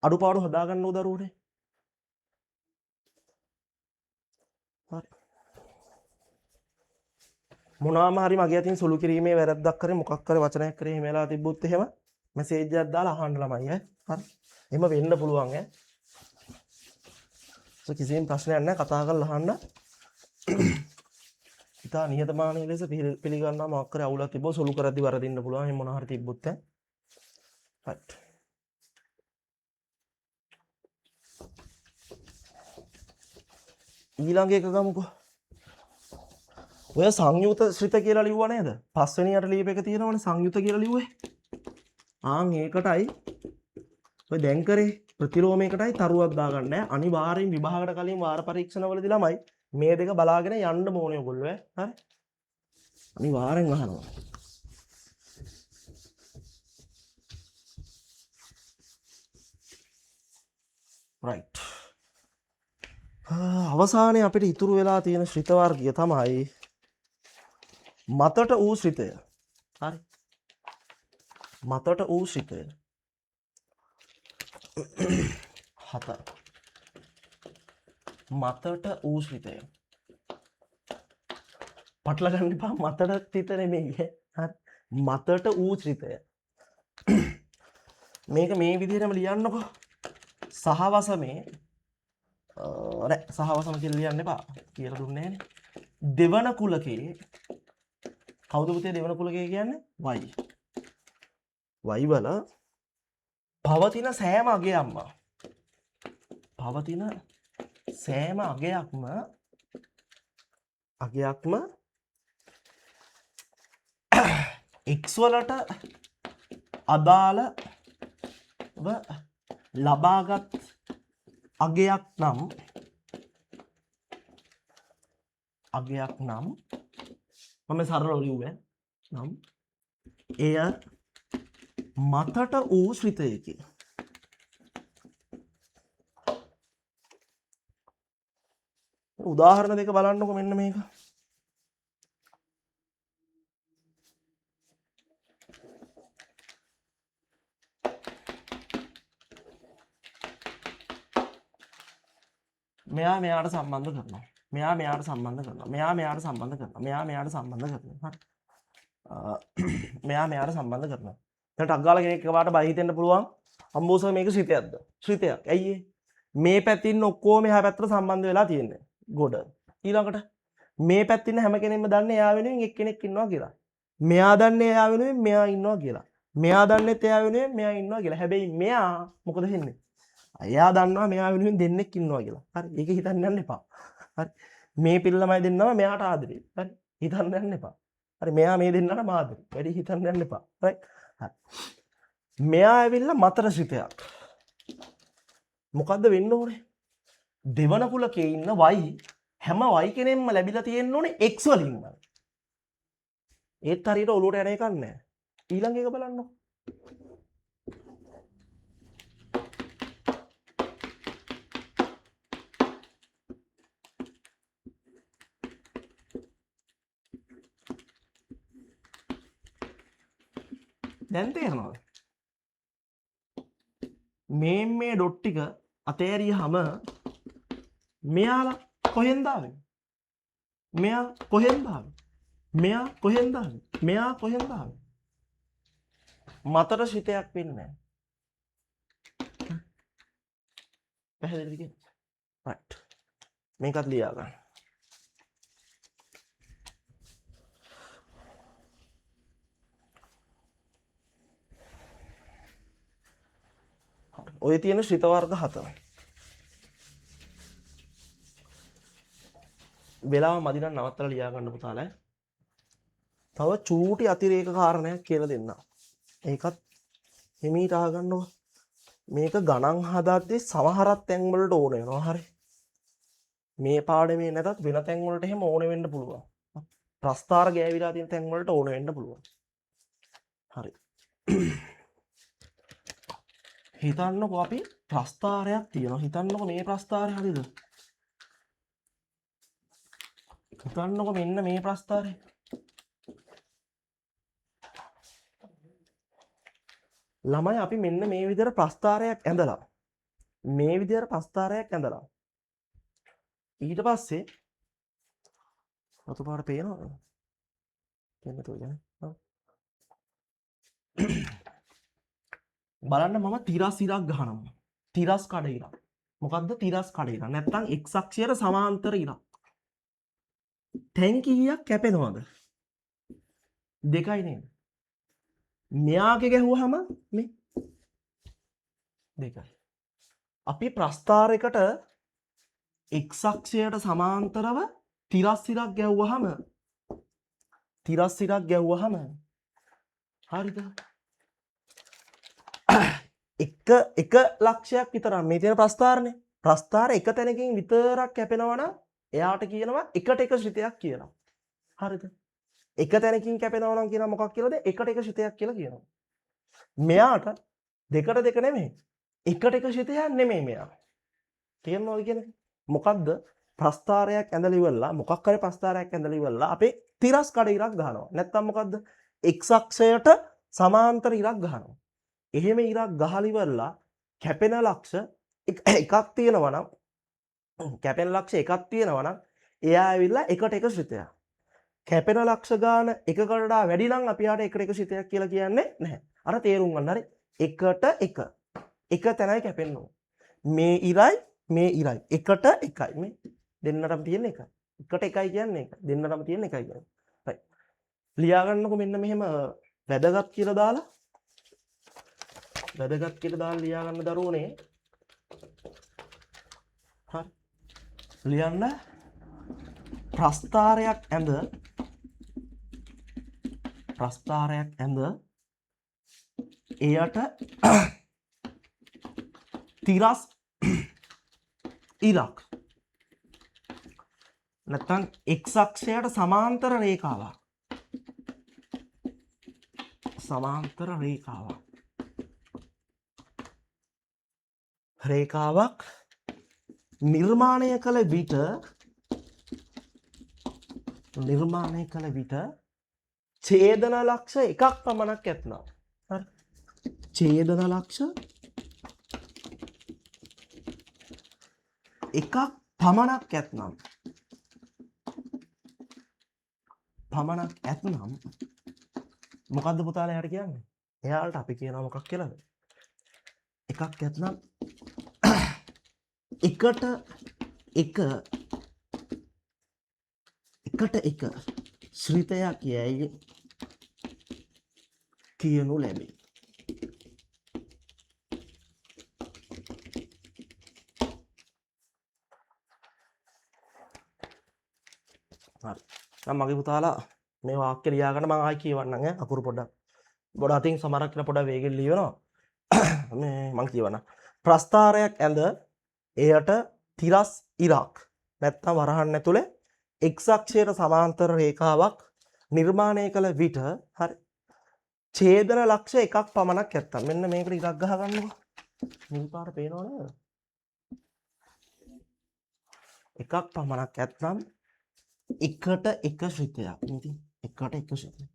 අඩුපාඩු හදාගන්න ඕ දරුවනේ. හරි. මොනවාම හරි මගේ අතින් සුළු කිරීමේ වැරද්දක් කරේ මොකක් කරේ වචනයක් කරේ එහෙම වෙලා තිබ්බොත් එහෙම මැසේජ් එකක් දාලා අහන්න ළමයි ඈ. හරි. එහෙම වෙන්න පුළුවන් ඈ. කිසිම ප්‍රශ්නයක් නැහැ කතා කරලා අහන්න. ඉතා නිහතමානී ලෙස පිළිගන්නවා මොකක් කරේ අවුලක් තිබ්බොත් සුළු කරද්දි වරදින්න පුළුවන් එහෙම මොනවා හරි තිබ්බොත් ඈ. right. ඊළඟ එක ගමුකෝ. ඔය සංයුත ශ්‍රිත කියලා ලිව්වා නේද? පස්වෙනියට ලියප එක තියෙනවනේ සංයුත කියලා ලිව්වේ. ආන් ඒකටයි ඔය දැන් කරේ ප්‍රතිලෝමයකටයි තරුවක් දාගන්න නැහැ. අනිවාර්යෙන් විභාගයට කලින් වාර පරීක්ෂණවලදී ළමයි මේ දෙක බලාගෙන යන්න ඕනේ ඔයගොල්ලෝ ඈ. හරි? අනිවාර්යෙන් අහනවා. right. අවසානයේ අපිට ඉතුරු වෙලා තියෙන ශ්‍රිත වර්ගය තමයි මතට වූ ශ්‍රිතය. හරි. මතට වූ ශ්‍රිතය. 7. මතට වූ ශ්‍රිතය. පටල ගන්න එපා මතට ශ්‍රිත නෙමෙයි. හරි. මතට වූ ශ්‍රිතය. මේක මේ විදිහටම ලියන්නකෝ. සහවසමේ නෑ සහවසම කියලා ලියන්න එපා. කියලා දුන්නේ නෑනේ. දෙවන කුලකේ කවුද පුතේ දෙවන කුලකේ කියන්නේ? y. y වල පවතින සෑම අගයක්ම x වලට අදාළව ලබාගත් අගයක් නම් මම සරලව ලිව්වේ නම් එය මතට වූ ශ්‍රිතයකි. උදාහරණ දෙක බලන්නකො මෙන්න මේක. මෙයා මෙයාට සම්බන්ධ කරනවා. මෙයා මෙයාට සම්බන්ධ කරනවා. මෙයා මෙයාට සම්බන්ධ කරනවා. මෙයා මෙයාට සම්බන්ධ කරනවා. හරි. මෙයා මෙයාට සම්බන්ධ කරනවා. දැන් ටක් ගාලා කෙනෙක් එකපාරට බය හිතෙන්න පුළුවන්. අම්බෝසක මේක ශ්‍රිතයක්ද? ශ්‍රිතයක්. ඇයි ඒ? මේ පැත්තේ ඉන්න ඔක්කොම එහා පැත්තට සම්බන්ධ වෙලා තියෙන්නේ. ගොඩ. ඊළඟට මේ පැත්තේ ඉන්න හැම කෙනෙක්ම දන්නේ එයා වෙනුවෙන් එක්කෙනෙක් ඉන්නවා කියලා. මෙයා දන්නේ එයා වෙනුවෙන් මෙයා ඉන්නවා කියලා. මෙයා දන්නේත් එයා වෙනුවෙන් මෙයා ඉන්නවා කියලා. හැබැයි මෙයා මොකද වෙන්නේ? එයා දන්නවා මෙයා වෙනුවෙන් දෙන්නෙක් ඉන්නවා කියලා. හරි. ඒක හිතන්න යන්න එපා. හරි. මේ පිළමයි දෙන්නම මෙයාට ආදරේ. හරි. හිතන්න යන්න එපා. හරි. මෙයා මේ දෙන්නට ආදරේ. වැඩි හිතන්න යන්න එපා. රයිට්. හරි. මෙයා ඇවිල්ලා මතර ශ්‍රිතයක්. මොකද්ද වෙන්න ඕනේ? දෙවන කුලකේ ඉන්න y හැම y කෙනෙක්ම ලැබිලා තියෙන්න ඕනේ x වලින්ම. ඒත් හරියට ඔලුවට යන එකක් නැහැ. ඊළඟ එක බලන්නකො. දැන් තේරෙනවද? මේ ඩොට් ටික අතෑරියහම මෙයාලා කොහෙන්ද ආවේ? මෙයා කොහෙන්ද ආවේ? මෙයා කොහෙන්ද ආවේ? මෙයා කොහෙන්ද ආවේ? මතට ශ්‍රිතයක් වෙන්නේ නැහැ. පැහැදිලිද කියන්නේ? right මේකත් ලියා ගන්න. ඔය තියෙන ශ්‍රිත වර්ග 7. වෙලාව මදි නම් නවත්තලා ලියා ගන්න පුතාලා. තව චූටි අතිරේක කාරණයක් කියලා දෙන්න. ඒකත් හිමීට අහගන්නවා. මේක ගණන් හදද්දී සමහරක් තැන් වලට ඕන වෙනවා. හරි. මේ පාඩමේ නැතත් වෙන තැන් වලට එහෙම ඕන වෙන්න පුළුවන්. ප්‍රස්ථාර ගෑවිලා තියෙන තැන් වලට ඕන වෙන්න පුළුවන්. හරි. හිතන්නකො අපි ප්‍රස්ථාරයක් තියෙනවා. හිතන්නකො මේ ප්‍රස්ථාරය හරිද? හිතන්නකො මෙන්න මේ ප්‍රස්ථාරය. ළමයි අපි මෙන්න මේ විදිහට ප්‍රස්ථාරයක් ඇඳලා මේ විදිහට ප්‍රස්ථාරයක් ඇඳලා ඊට පස්සේ රතු පාට පේනවද? පේන්න තෝජනේ. බලන්න මම තිරස් ඉරක් ගහනවා. තිරස් කඩ ඉරක්. මොකද්ද තිරස් කඩ ඉරක්? නැත්නම් x අක්ෂයට සමාන්තර ඉරක්. තැන් කීයක් කැපෙනවද? දෙකයි නේද? මෙයාගේ ගැහුවාම මේ දෙකයි. අපි ප්‍රස්ථාරයකට x අක්ෂයට සමාන්තරව තිරස් ඉරක් ගැහුවාම හරිද? එක ලක්ෂයක් විතර මේ තියෙන ප්‍රස්ථාරනේ. ප්‍රස්ථාර එක තැනකින් විතරක් කැපෙනවා නම් එයාට කියනවා එකට එක ශ්‍රිතයක් කියලා. හරිද? එක තැනකින් කැපෙනවා නම් කියනවා මොකක් කියලාද? එකට එක ශ්‍රිතයක් කියලා කියනවා. මෙයාට දෙකට දෙක නෙමෙයි. එකට එක ශ්‍රිතයක් නෙමෙයි මෙයා. තේරෙනවද කියන්නේ? මොකද්ද? ප්‍රස්ථාරයක් ඇඳලා ඉවරලා මොකක් හරි ප්‍රස්ථාරයක් ඇඳලා ඉවරලා අපේ තිරස් කඩ ඉරක් ගහනවා. නැත්තම් මොකද්ද? x අක්ෂයට සමාන්තර ඉරක් ගහනවා. එහෙම ඉරක් ගහලා ඉවරලා කැපෙන ලක්ෂ එකක් තියෙනවා නම් කැපෙන ලක්ෂ එකක් තියෙනවා නම් එයා ඇවිල්ලා එකට එක ශ්‍රිතයක්. කැපෙන ලක්ෂ ගාන එකකට වැඩි නම් අපි යාට එකට එක ශ්‍රිතයක් කියලා කියන්නේ නැහැ. අර තේරුම් ගන්න හරි. එකට එක. එක තැනයි කැපෙන්න ඕන. මේ ඉරයි එකට එකයි. මේ දෙන්නටම තියෙන එකයි. එකට එකයි කියන්නේ ඒක. දෙන්නටම තියෙන එකයි කියන්නේ. right. ලියා ගන්නකො මෙන්න මෙහෙම වැදගත් කියලා දාලා ලියා ගන්න දරුවනේ. හරි. ලියන්න ප්‍රස්ථාරයක් ඇඳ එයට තිරස් ඉරක් නැත්නම් x අක්ෂයට සමාන්තර රේඛාවක් නිර්මාණය කළ විට ඡේදන ලක්ෂ එකක් පමණක් ඇත්නම්. හරි. ඡේදන ලක්ෂ එකක් පමණක් ඇත්නම් මොකද්ද පුතාලා යාට කියන්නේ? එයාලට අපි කියනවා මොකක් කියලාද? එකක් ඇත්නම් එකට එක ශ්‍රිතයක් යැයි කියනු ලැබේ. හරි. නම් මගේ පුතාලා මේ වාක්‍ය ලියාගන්න මම ආයි කියවන්නම් ඈ අකුරු පොඩ්ඩක්. අතින් සමහරක් කියලා පොඩ්ඩක් වේගෙන් ලියනවා. මේ මම කියවන්න. ප්‍රස්ථාරයක් ඇඳ එයට තිරස් ඉරක් නැත්නම් වරහන් ඇතුලේ x අක්ෂයට සමාන්තර රේඛාවක් නිර්මාණය කළ විට හරි ඡේදන ලක්ෂ එකක් පමණක් ඇත්තම්. මෙන්න මේකට ඉරක් ගහ ගන්නකො. නිල් පාට පේනව නේද? එකක් පමණක් ඇත්තම් එකට එක ශ්‍රිතයක්. ඉතින් එකට එක ශ්‍රිතයක්.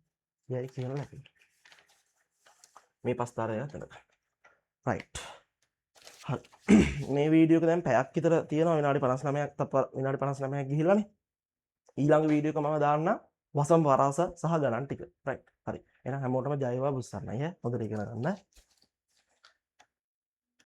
යයි කියලා ලැබෙනවා. මේ ප්‍රස්ථාරය එතනක. right. හරි. මේ වීඩියෝ එක දැන් පැයක් විතර තියෙනවා. විනාඩි 59ක් ගිහිල්ලානේ. ඊළඟ වීඩියෝ එක මම දාන්න වසම් වරාස සහ ගණන් ටික. right. හරි. එහෙනම් හැමෝටම ජය වේවා බුස්සන්නයි ඈ. හොඳට ඉගෙන ගන්න.